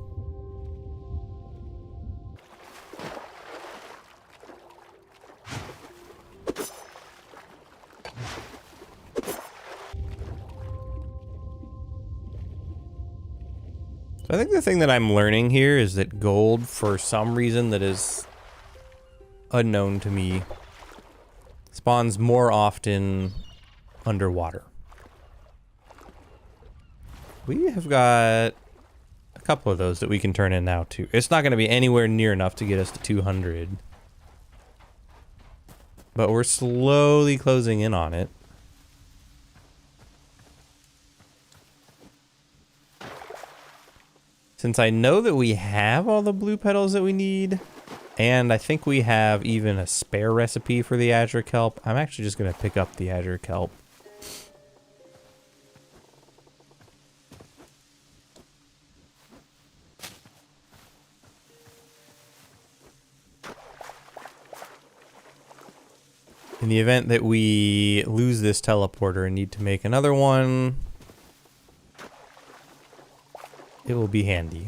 So I think the thing that I'm learning here is that gold, for some reason that is unknown to me, spawns more often underwater. We have got a couple of those that we can turn in now too. It's not going to be anywhere near enough to get us to 200. But we're slowly closing in on it. Since I know that we have all the blue petals that we need, and I think we have even a spare recipe for the azure kelp, I'm actually just going to pick up the azure kelp. In the event that we lose this teleporter and need to make another one, it will be handy.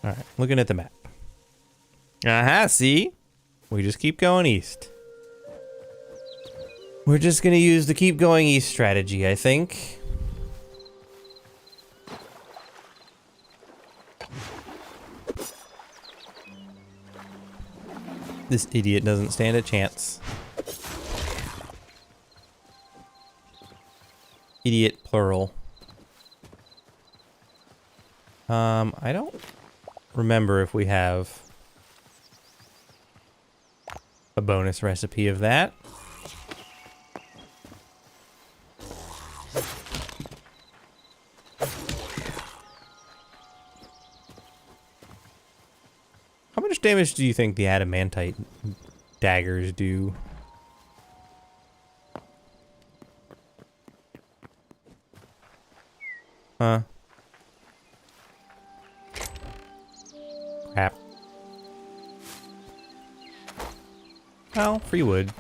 Alright, looking at the map. Aha, see? We just keep going east. We're just gonna use the keep going east strategy, I think. This idiot doesn't stand a chance. Idiot, plural. I don't remember if we have a bonus recipe of that. How much damage do you think the adamantite daggers do? Huh? Crap. Well, free wood.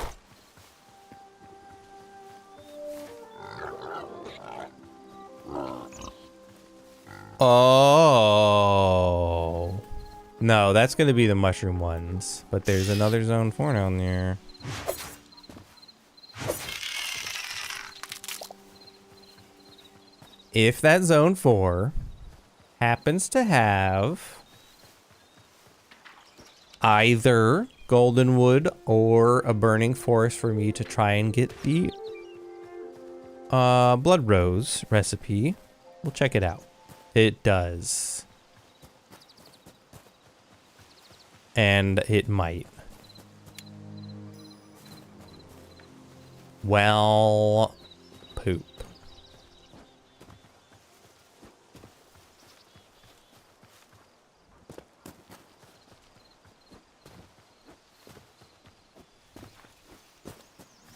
Oh. No, that's going to be the mushroom ones. But there's another zone 4 down there. If that zone 4 happens to have either goldenwood or a burning forest for me to try and get the blood rose recipe, we'll check it out. It does. And it might. Well, poop.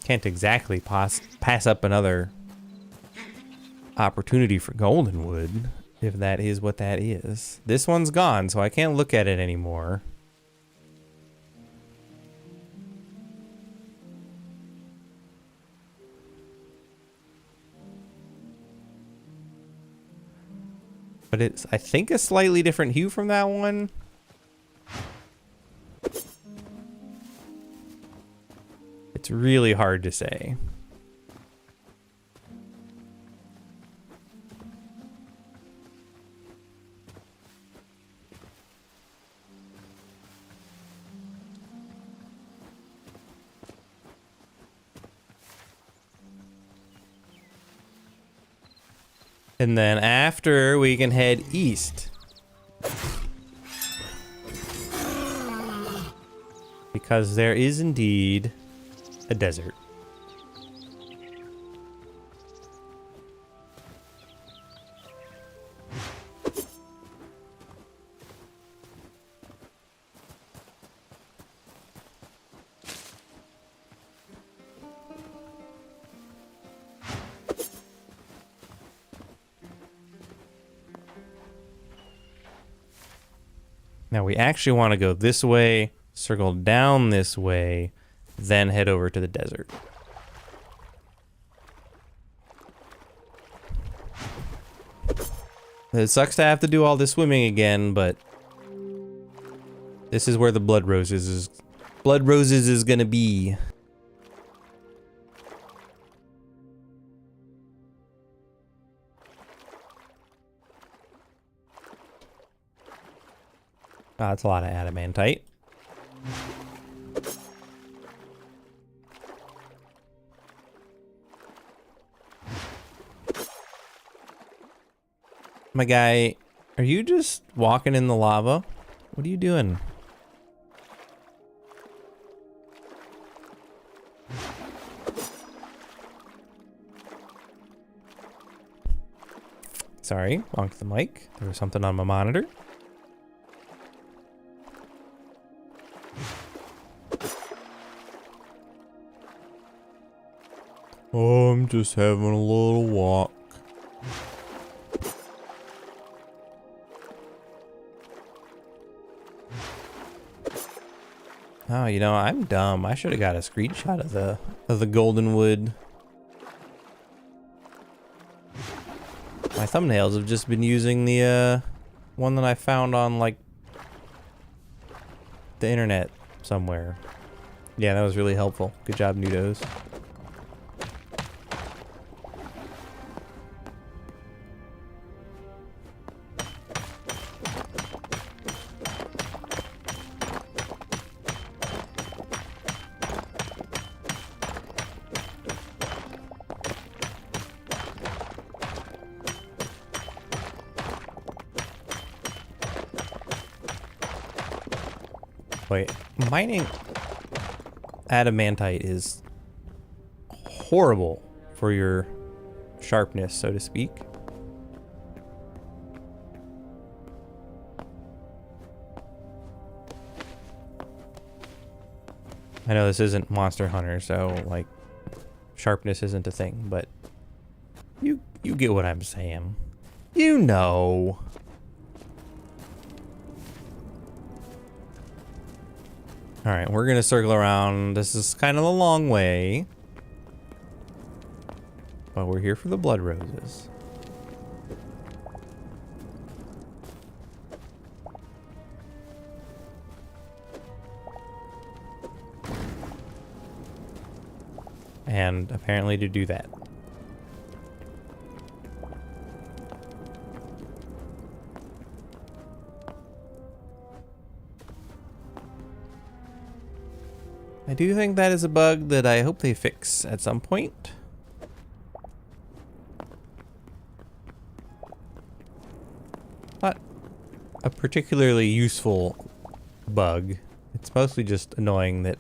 Can't exactly pass up another opportunity for goldenwood, if that is what that is. This one's gone, so I can't look at it anymore. But it's, I think, a slightly different hue from that one. It's really hard to say. And then after, we can head east. Because there is indeed a desert. Now we actually want to go this way, circle down this way, then head over to the desert. It sucks to have to do all this swimming again, but this is where the blood roses is gonna be. Ah, that's a lot of adamantite. My guy, are you just walking in the lava? What are you doing? Sorry, bonked the mic. There was something on my monitor. Oh, I'm just having a little walk. Oh, you know, I'm dumb. I should have got a screenshot of the goldenwood. My thumbnails have just been using the one that I found on like the internet somewhere. Yeah, that was really helpful. Good job, Nudos. Wait, mining adamantite is horrible for your sharpness, so to speak. I know this isn't Monster Hunter, so like sharpness isn't a thing, but you get what I'm saying. You know. All right, we're gonna circle around. This is kind of a long way, but we're here for the blood roses. And apparently to do that. I do think that is a bug that I hope they fix at some point. Not a particularly useful bug. It's mostly just annoying that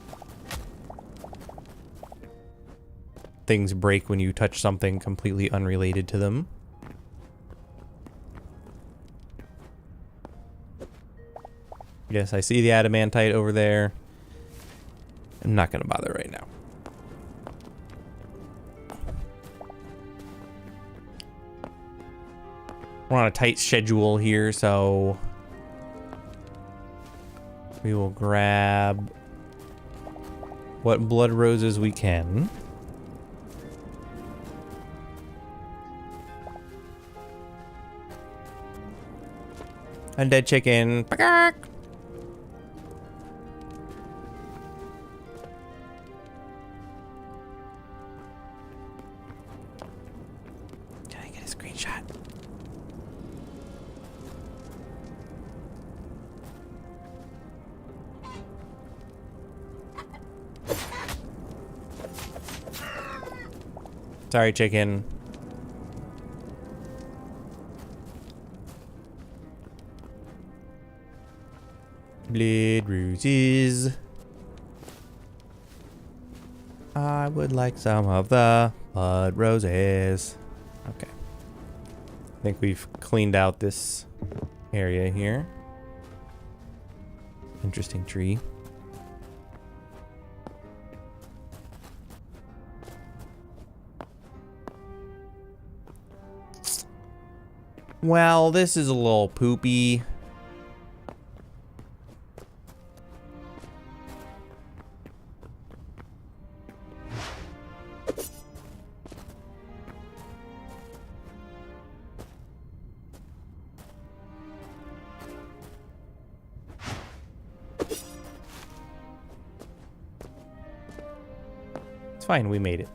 things break when you touch something completely unrelated to them. Yes, I see the adamantite over there. I'm not gonna bother right now. We're on a tight schedule here, so we will grab what blood roses we can. Undead chicken. Sorry, chicken. Blood roses. I would like some of the blood roses. Okay. I think we've cleaned out this area here. Interesting tree. Well, this is a little poopy. It's fine, we made it.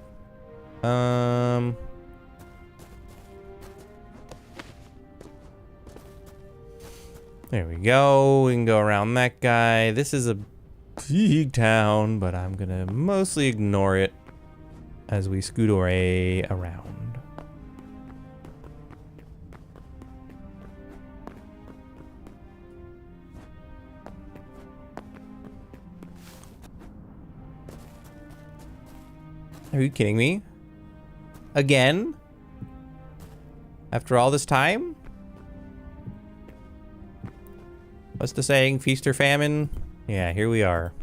There we go. We can go around that guy. This is a big town, but I'm gonna mostly ignore it as we scoot our way around. Are you kidding me? Again? After all this time? What's the saying? Feast or famine? Yeah, here we are.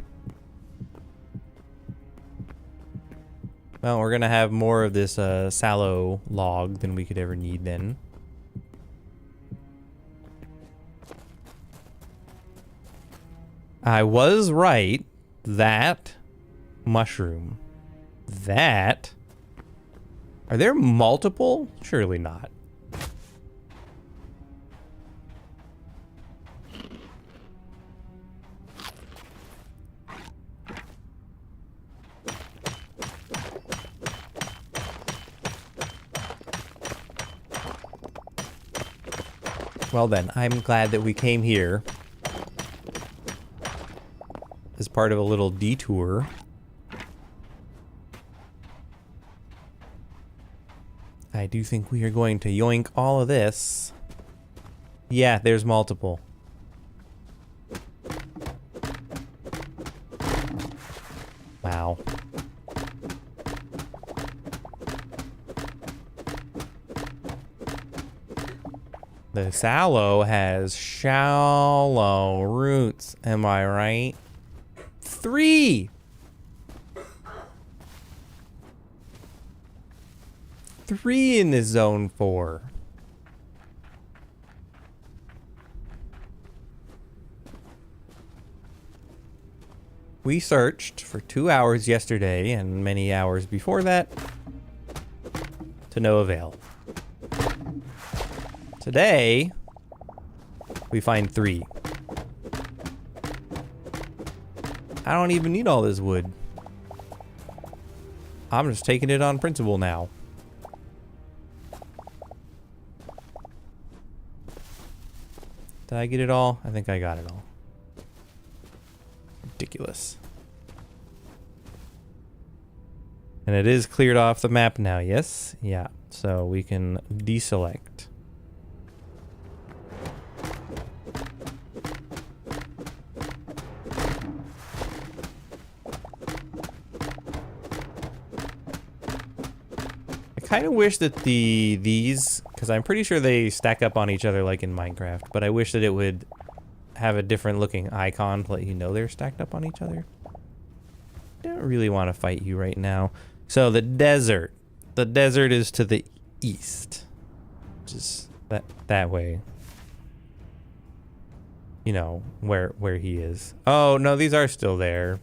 Well, we're gonna have more of this sallow log than we could ever need then. I was right. That mushroom. That. Are there multiple? Surely not. Well then, I'm glad that we came here as part of a little detour. I do think we are going to yoink all of this. Yeah, there's multiple. Wow. The sallow has shallow roots, am I right? 3! 3 in this zone 4. We searched for 2 hours yesterday and many hours before that to no avail. Today, we find 3. I don't even need all this wood. I'm just taking it on principle now. Did I get it all? I think I got it all. Ridiculous. And it is cleared off the map now, yes? Yeah, so we can deselect. I kind of wish that these, because I'm pretty sure they stack up on each other like in Minecraft, but I wish that it would have a different looking icon to let you know they're stacked up on each other. Don't really want to fight you right now. So the desert. The desert is to the east. Just that way. You know, where he is. Oh, no, these are still there.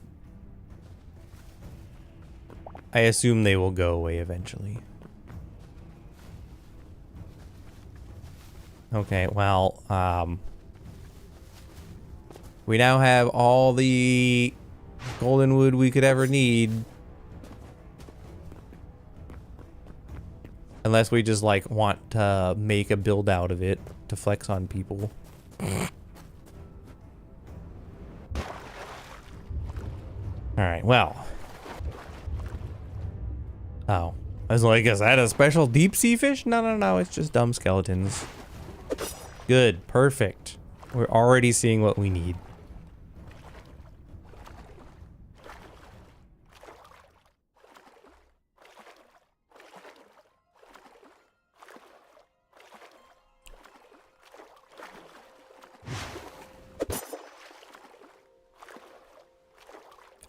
I assume they will go away eventually. Okay, well, we now have all the goldenwood we could ever need. Unless we just, like, want to make a build out of it to flex on people. Alright, well. Oh. I was like, is that a special deep sea fish? No, it's just dumb skeletons. Good, perfect. We're already seeing what we need.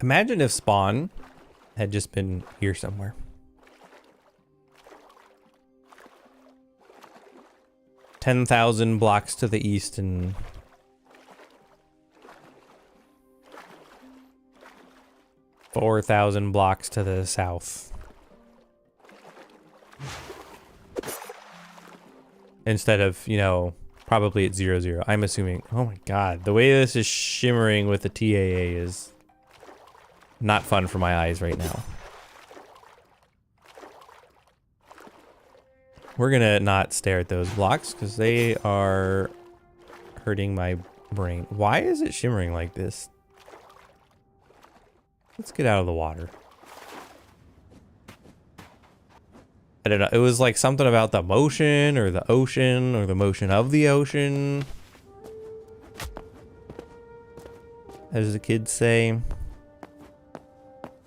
Imagine if spawn had just been here somewhere. $10,000 blocks to the east and 4,000 blocks to the south. Instead of, you know, probably at 0, 0. I'm assuming. Oh my god, the way this is shimmering with the TAA is not fun for my eyes right now. We're gonna not stare at those blocks because they are hurting my brain. Why is it shimmering like this? Let's get out of the water. I don't know. It was like something about the motion or the ocean or the motion of the ocean, as the kids say.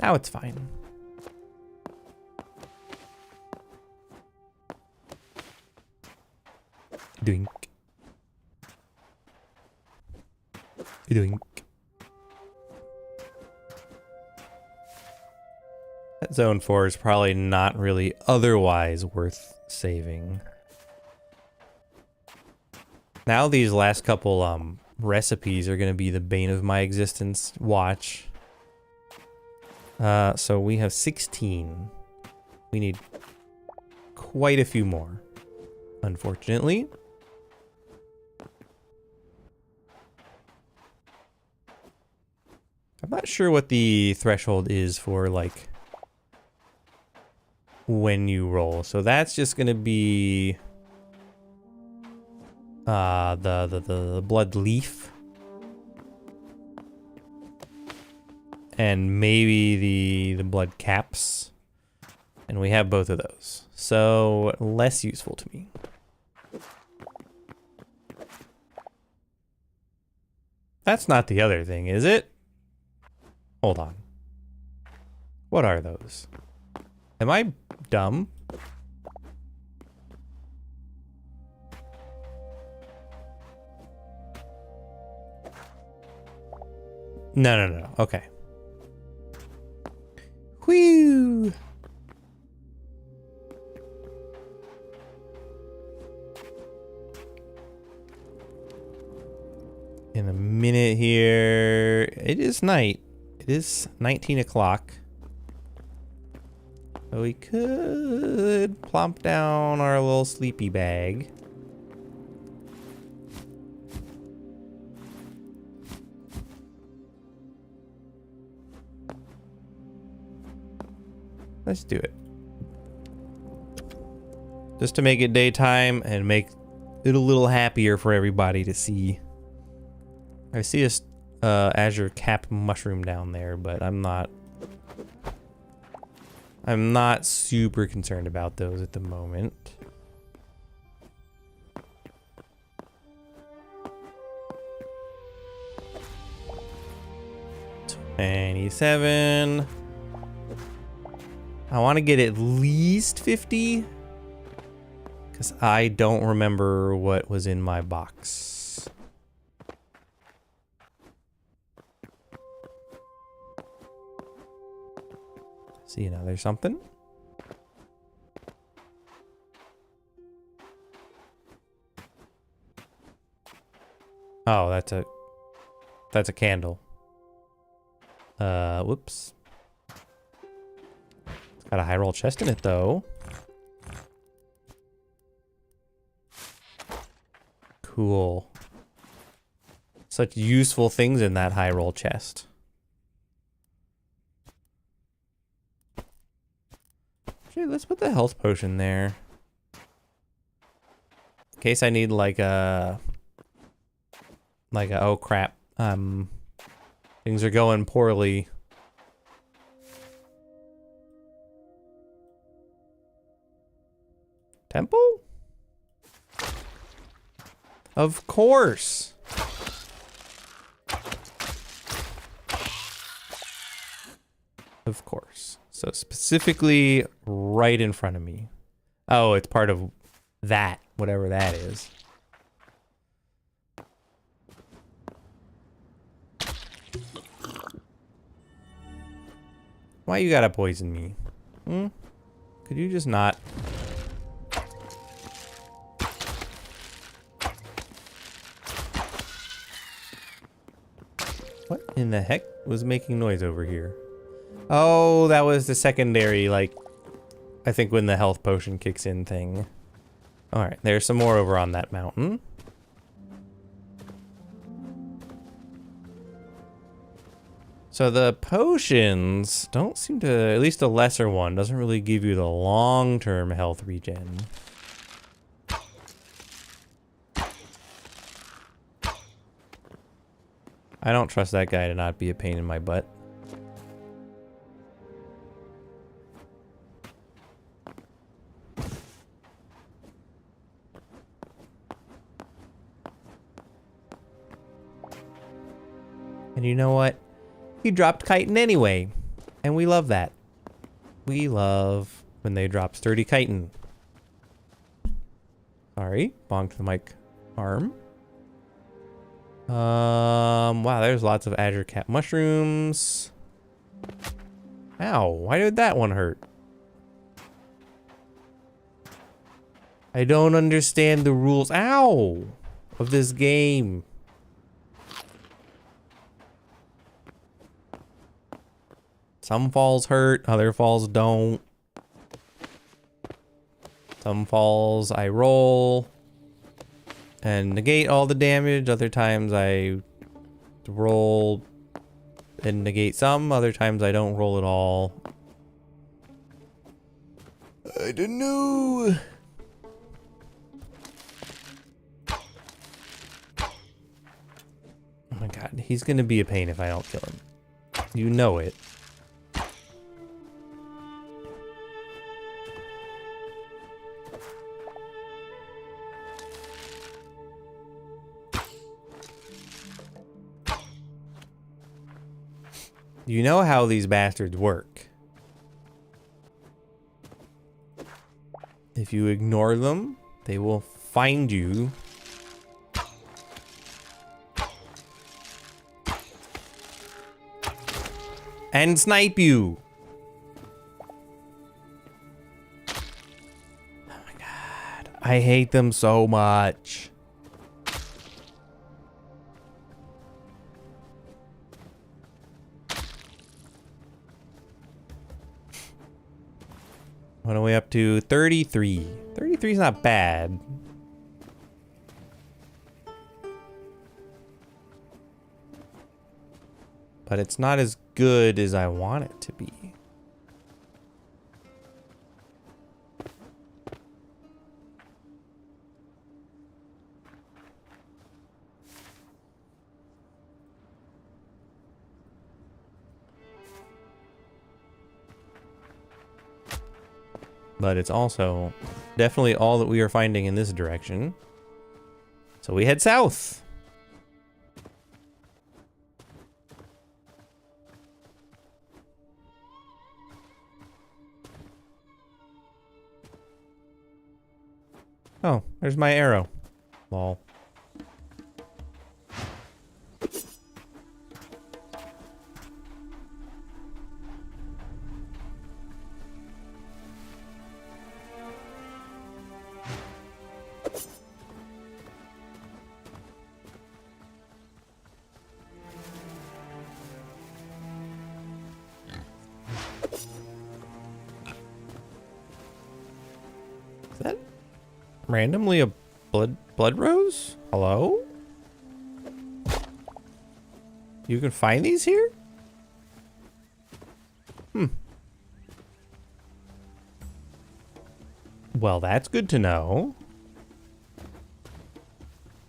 Now it's fine. Doink. Doink. That zone 4 is probably not really otherwise worth saving. Now these last couple recipes are going to be the bane of my existence. Watch. So we have 16. We need quite a few more, unfortunately. I'm not sure what the threshold is for, like, when you roll. So that's just gonna be the blood leaf. And maybe the blood caps. And we have both of those. So less useful to me. That's not the other thing, is it? Hold on. What are those? Am I dumb? No. Okay. Whew. In a minute here. It is night. It is 19 o'clock. So we could plop down our little sleepy bag. Let's do it. Just to make it daytime and make it a little happier for everybody to see. I see a azure cap mushroom down there, but I'm not super concerned about those at the moment. $27. I want to get at least 50 because I don't remember what was in my box. See, now there's something. Oh, that's a candle. Whoops. It's got a high roll chest in it though. Cool. Such useful things in that high roll chest. Actually, let's put the health potion there. In case I need like a oh crap. Things are going poorly. Temple? Of course. Of course. So specifically right in front of me. Oh, it's part of that, whatever that is. Why you gotta poison me? Hmm? Could you just not? What in the heck was making noise over here? Oh, that was the secondary, like, I think when the health potion kicks in thing. Alright, there's some more over on that mountain. So the potions don't seem to, at least the lesser one, doesn't really give you the long-term health regen. I don't trust that guy to not be a pain in my butt. And you know what? He dropped chitin anyway. And we love that. We love when they drop sturdy chitin. Sorry, bonked the mic arm. Wow, there's lots of azure cat mushrooms. Ow, why did that one hurt? I don't understand the rules, ow, of this game. Some falls hurt, other falls don't. Some falls I roll and negate all the damage. Other times I roll and negate some. Other times I don't roll at all. I don't know. Oh my god, he's gonna be a pain if I don't kill him. You know it. You know how these bastards work. If you ignore them, they will find you. And snipe you. Oh my god. I hate them so much. What are we up to? 33. 33 is not bad. But it's not as good as I want it to be. But it's also definitely all that we are finding in this direction. So we head south. Oh, there's my arrow. Lol. Is that randomly a blood rose? Hello? You can find these here? Hmm. Well, that's good to know.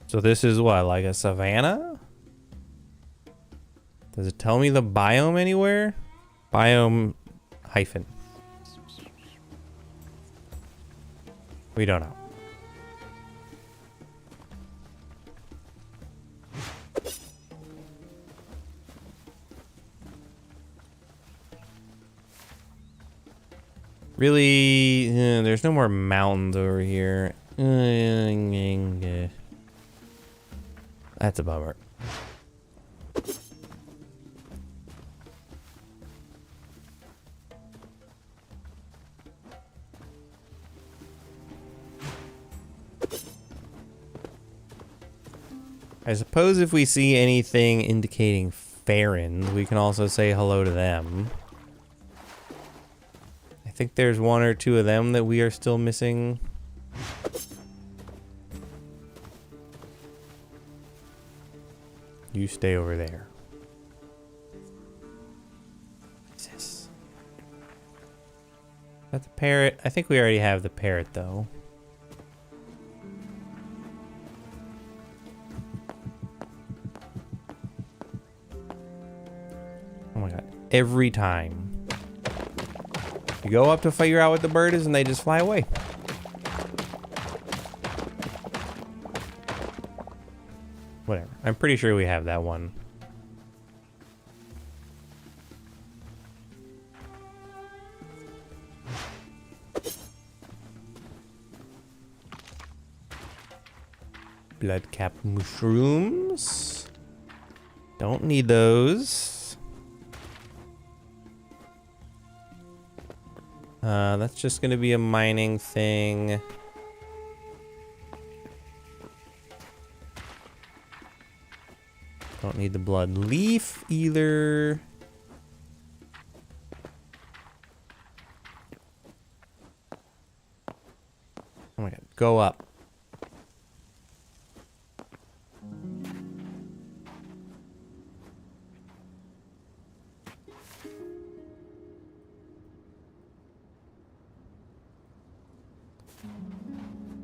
So this is what, like a savanna? Does it tell me the biome anywhere? Biome hyphen. We don't know. Really, there's no more mountains over here. That's a bummer. I suppose if we see anything indicating Farron's, we can also say hello to them. I think there's one or two of them that we are still missing. You stay over there. What's this? Is that the parrot? I think we already have the parrot, though. Oh my god. Every time. You go up to figure out what the bird is and they just fly away. Whatever. I'm pretty sure we have that one. Blood cap mushrooms. Don't need those. That's just gonna be a mining thing. Don't need the blood leaf either. Oh my god, go up.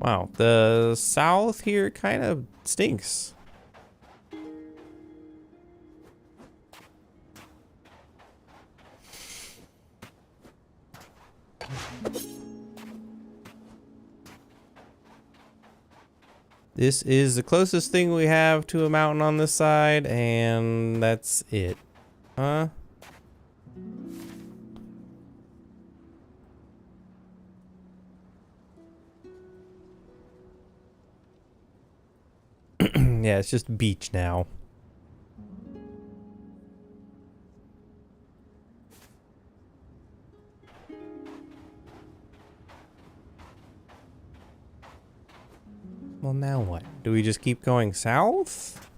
Wow, the south here kind of stinks. This is the closest thing we have to a mountain on this side, and that's it. Huh? Yeah, it's just beach now. Well, now what? Do we just keep going south?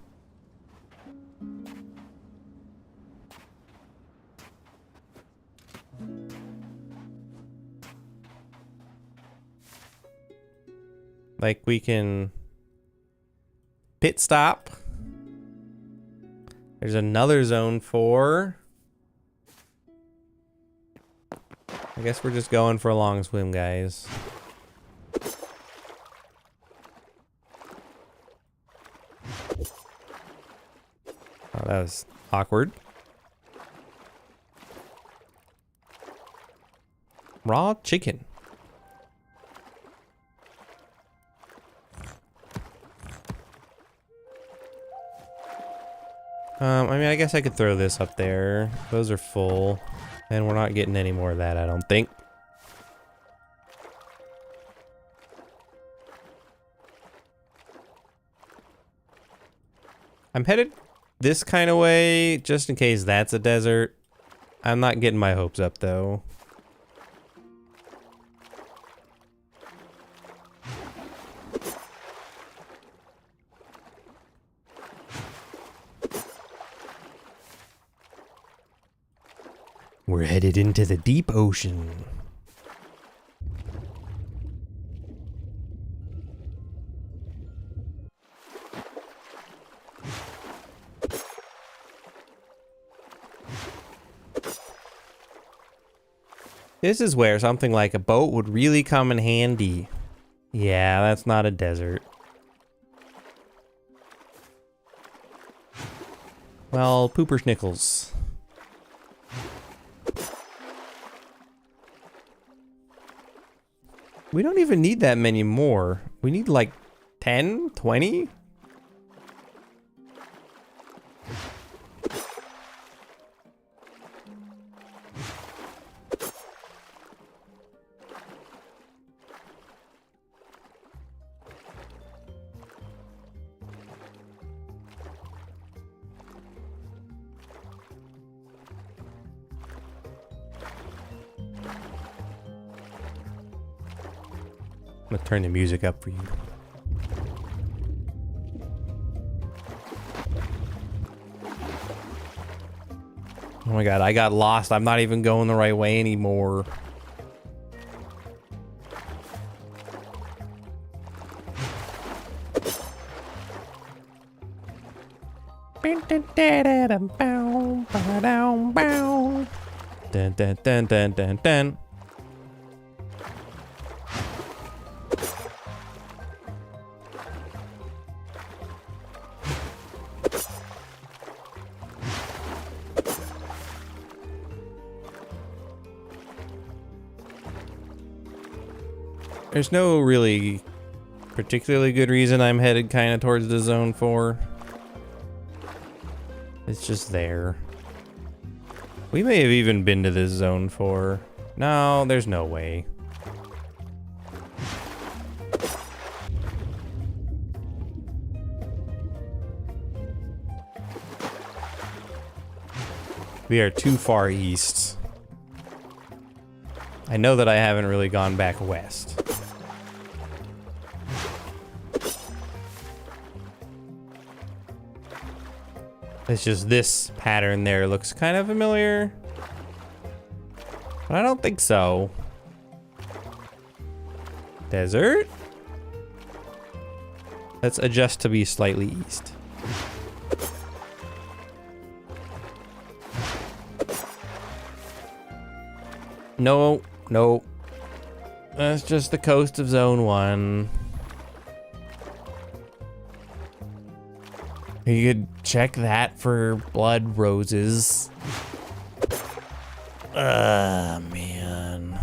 Like we can pit stop. There's another zone 4. I guess we're just going for a long swim, guys. Oh, that was awkward. Raw chicken. I mean, I guess I could throw this up there. Those are full. And we're not getting any more of that, I don't think. I'm headed this kind of way, just in case that's a desert. I'm not getting my hopes up, though. We're headed into the deep ocean. This is where something like a boat would really come in handy. Yeah, that's not a desert. Well, pooper schnickles. We don't even need that many more. We need like 10, 20? I'm gonna turn the music up for you. Oh my god, I got lost. I'm not even going the right way anymore. Dun, dun, dun, dun, dun, dun. There's no really particularly good reason I'm headed kind of towards the zone 4. It's just there. We may have even been to this zone 4. No, there's no way. We are too far east. I know that I haven't really gone back west. It's just this pattern there looks kind of familiar. But I don't think so. Desert? Let's adjust to be slightly east. No, no. That's just the coast of Zone 1. You could check that for blood roses. Man.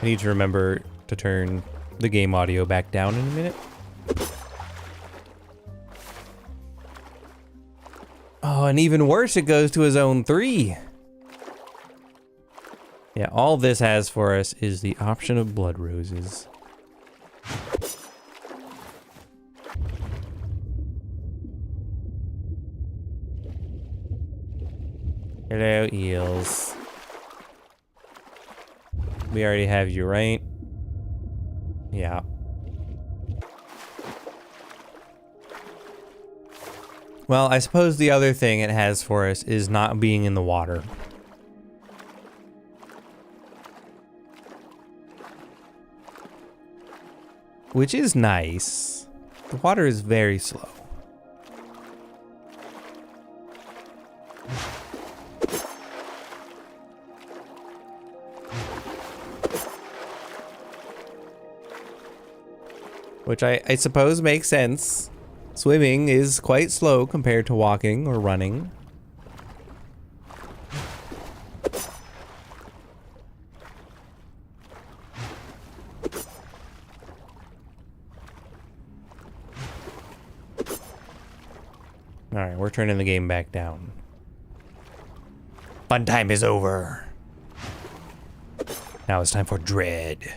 I need to remember to turn the game audio back down in a minute. Oh, and even worse, it goes to a zone 3. Yeah, all this has for us is the option of blood roses. Hello, eels. We already have you, right? Yeah. Well, I suppose the other thing it has for us is not being in the water. Which is nice. The water is very slow. Which I suppose makes sense. Swimming is quite slow compared to walking or running. Alright, we're turning the game back down. Fun time is over. Now it's time for dread.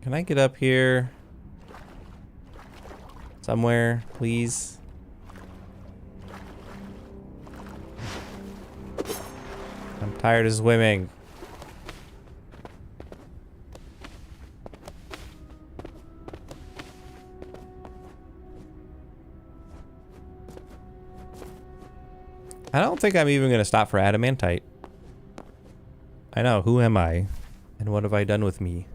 Can I get up here? Somewhere, please? I'm tired of swimming. I don't think I'm even gonna stop for adamantite. I know, who am I? And what have I done with me?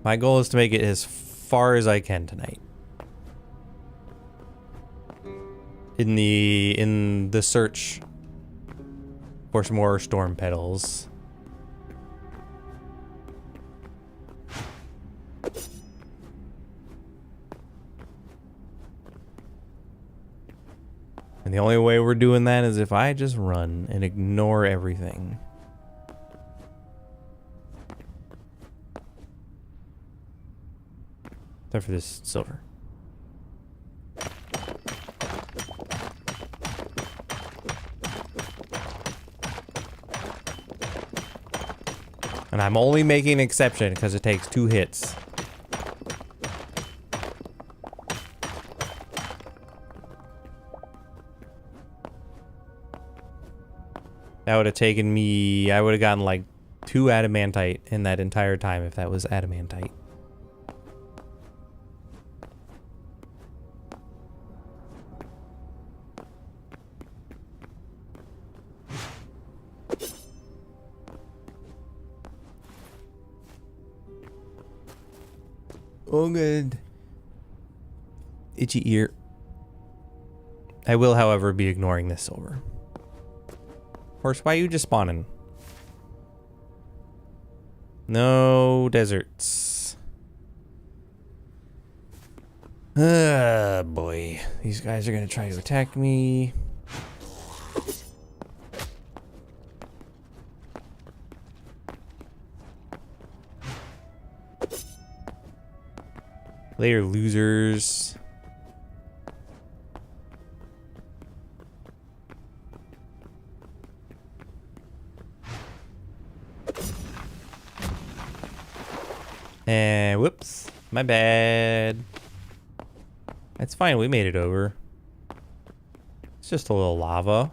My goal is to make it as far as I can tonight. In the search for some more storm petals. And the only way we're doing that is if I just run and ignore everything. Except for this silver. And I'm only making an exception because it takes 2 hits. That would have taken me... I would have gotten like 2 adamantite in that entire time if that was adamantite. Oh, good. Itchy ear. I will, however, be ignoring this silver. Horse, why are you just spawning? No deserts. Ah, boy. These guys are gonna try to attack me. Later, losers. And whoops, my bad. That's fine, we made it over. It's just a little lava.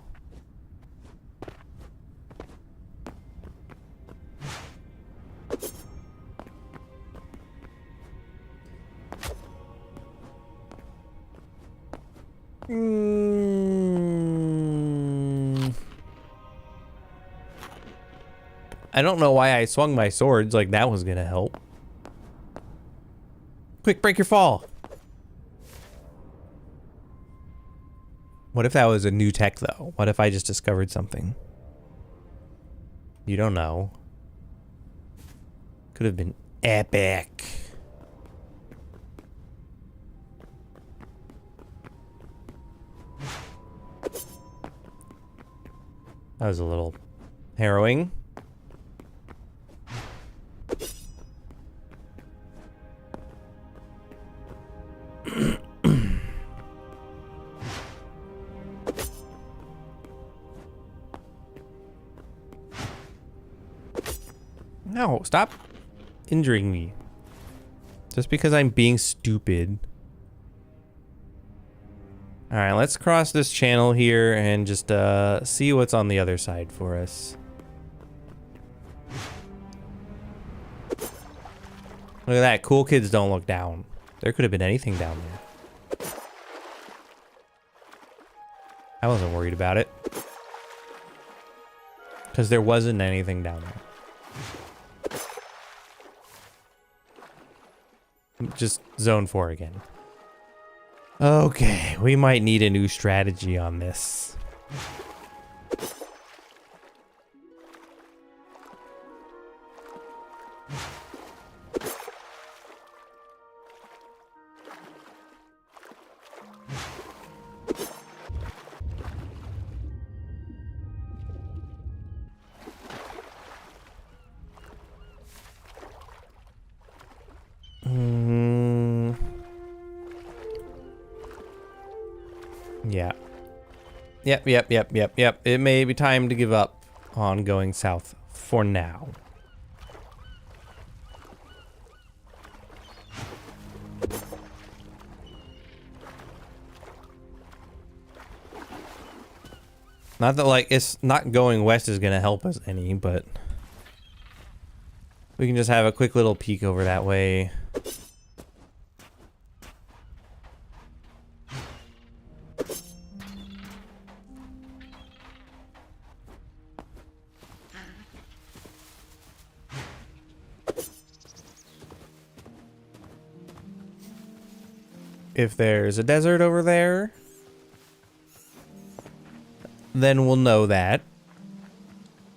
I don't know why I swung my swords like that was gonna help. Quick, break your fall. What if that was a new tech though? What if I just discovered something? You don't know. Could have been epic. That was a little harrowing. No, stop injuring me. Just because I'm being stupid. Alright, let's cross this channel here and just see what's on the other side for us. Look at that. Cool kids don't look down. There could have been anything down there. I wasn't worried about it. Because there wasn't anything down there. Just zone 4 again. Okay, we might need a new strategy on this. Yeah. Yep. It may be time to give up on going south for now. Not that, like, it's not going west is gonna help us any, but we can just have a quick little peek over that way. If there's a desert over there, then we'll know that.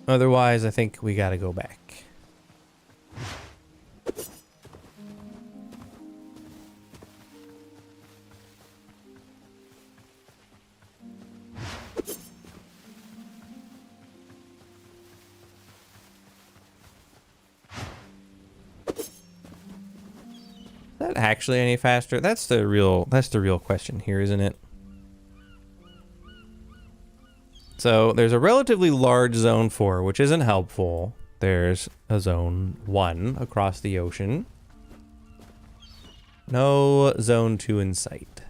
Otherwise, I think we gotta go back. Is that actually any faster? That's the real question here, isn't it? So there's a relatively large zone 4, which isn't helpful. there's a zone 1 across the ocean. No zone 2 in sight.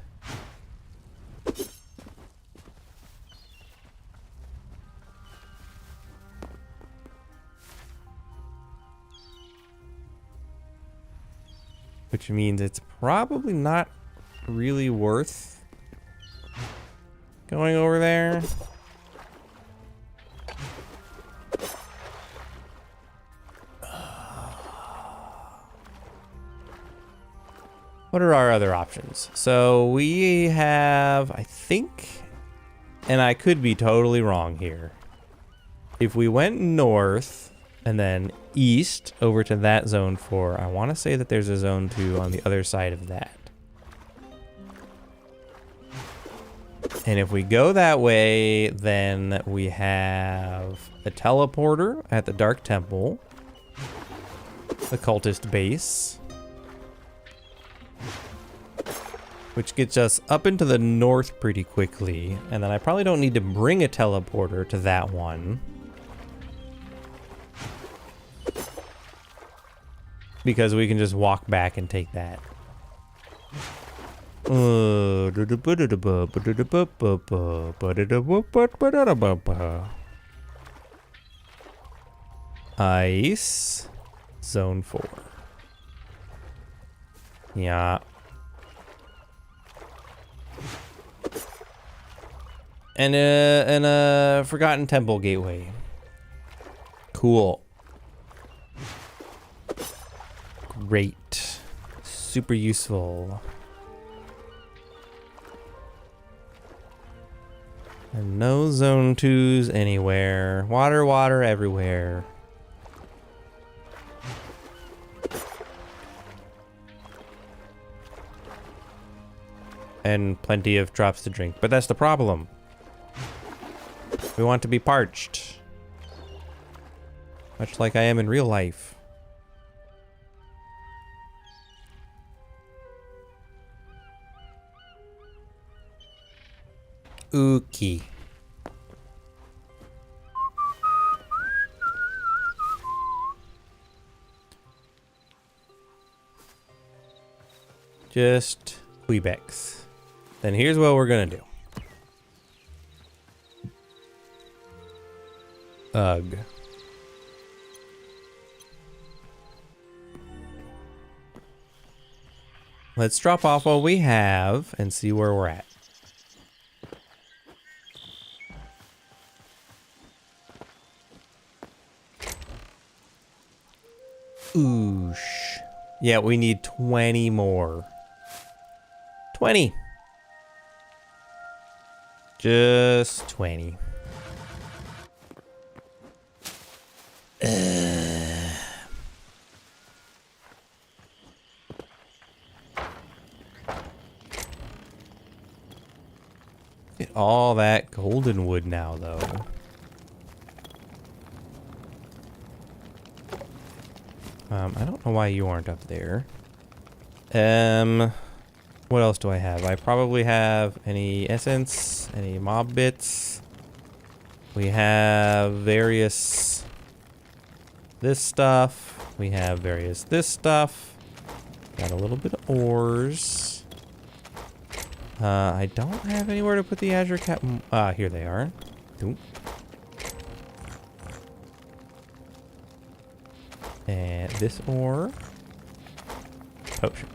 Which means it's probably not really worth going over there. What are our other options? So we have, I think, and I could be totally wrong here. If we went north and then east over to that zone 4, I want to say that there's a zone 2 on the other side of that. And if we go that way, then we have a teleporter at the Dark Temple, the cultist base, which gets us up into the north pretty quickly. And then I probably don't need to bring a teleporter to that one, because we can just walk back and take that. Ice. Zone 4. Yeah. And a Forgotten Temple Gateway. Cool. Great. Super useful. And no zone 2s anywhere. Water, water everywhere. And plenty of drops to drink. But that's the problem. We want to be parched. Much like I am in real life. Okay. Just Quebecs. Then here's what we're gonna do. Ugh. Let's drop off what we have and see where we're at. Oosh. Yeah, we need 20 more. 20. Just 20. Get all that golden wood now, though. I don't know why you aren't up there. What else do I have? I probably have any essence, any mob bits. We have various this stuff. We have various this stuff. Got a little bit of ores. I don't have anywhere to put the azure cap. Here they are. Ooh. And this ore. Potion.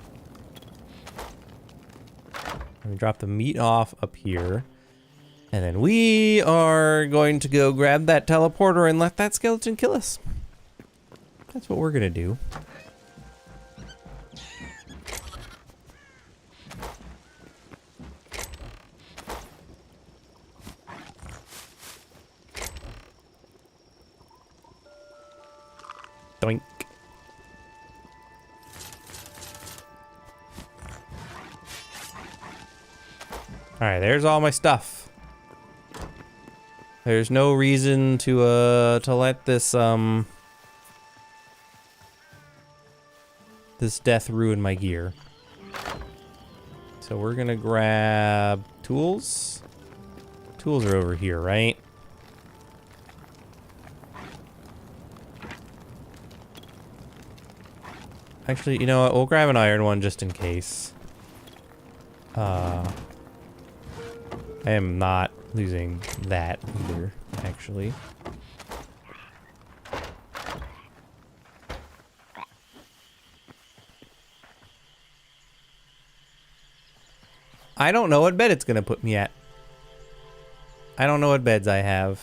Let me drop the meat off up here. And then we are going to go grab that teleporter and let that skeleton kill us. That's what we're gonna do. Doink. Alright, there's all my stuff. There's no reason to let this this death ruin my gear. So we're gonna grab tools. Tools are over here, right? Actually, you know what? We'll grab an iron one just in case. I am not losing that either, actually. I don't know what bed it's gonna put me at. I don't know what beds I have.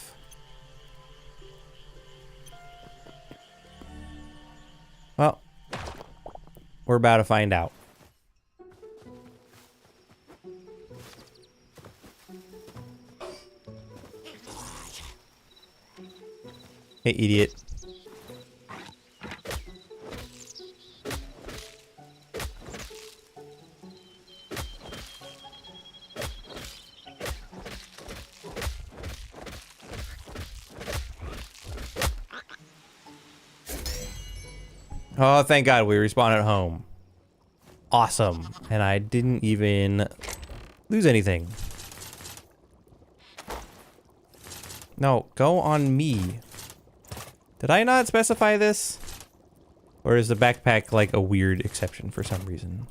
Well, we're about to find out. Hey, idiot. Oh, thank God we respawned at home. Awesome. And I didn't even lose anything. No, go on me. Did I not specify this? Or is the backpack like a weird exception for some reason?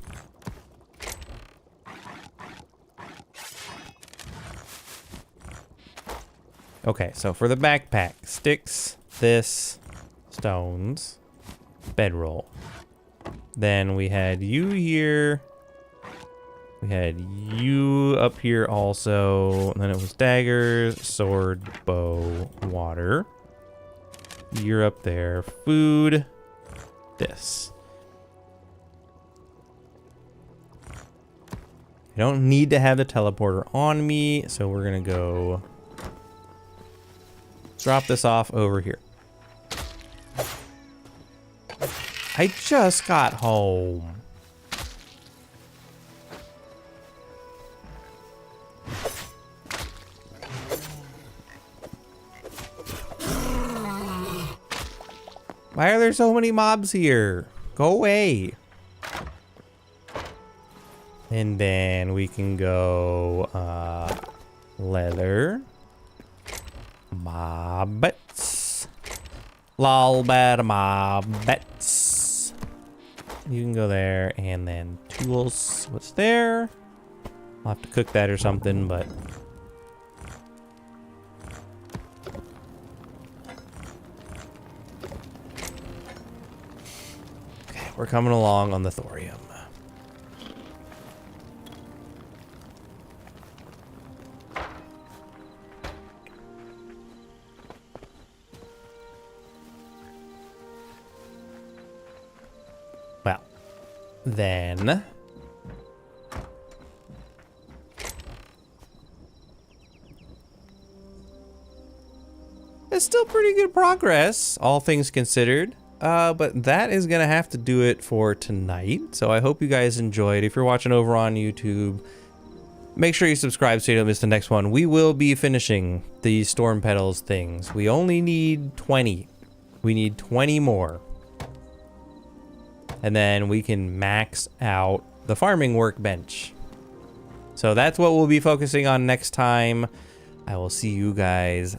Okay, so for the backpack, sticks, this, stones, bedroll. Then we had you here. We had you up here also. And then it was daggers, sword, bow, water. You're up there. Food. This. I don't need to have the teleporter on me, so we're gonna go drop this off over here. I just got home. Why are there so many mobs here? Go away. And then we can go leather. Mobbits. Lol bad mobbits. You can go there and then tools. What's there? I'll have to cook that or something, but okay, we're coming along on the thorium. Well, then it's still pretty good progress, all things considered. But that is gonna have to do it for tonight. So I hope you guys enjoyed. If you're watching over on YouTube, make sure you subscribe so you don't miss the next one. We will be finishing the Storm Petals things. We only need 20. We need 20 more. And then we can max out the farming workbench. So that's what we'll be focusing on next time. I will see you guys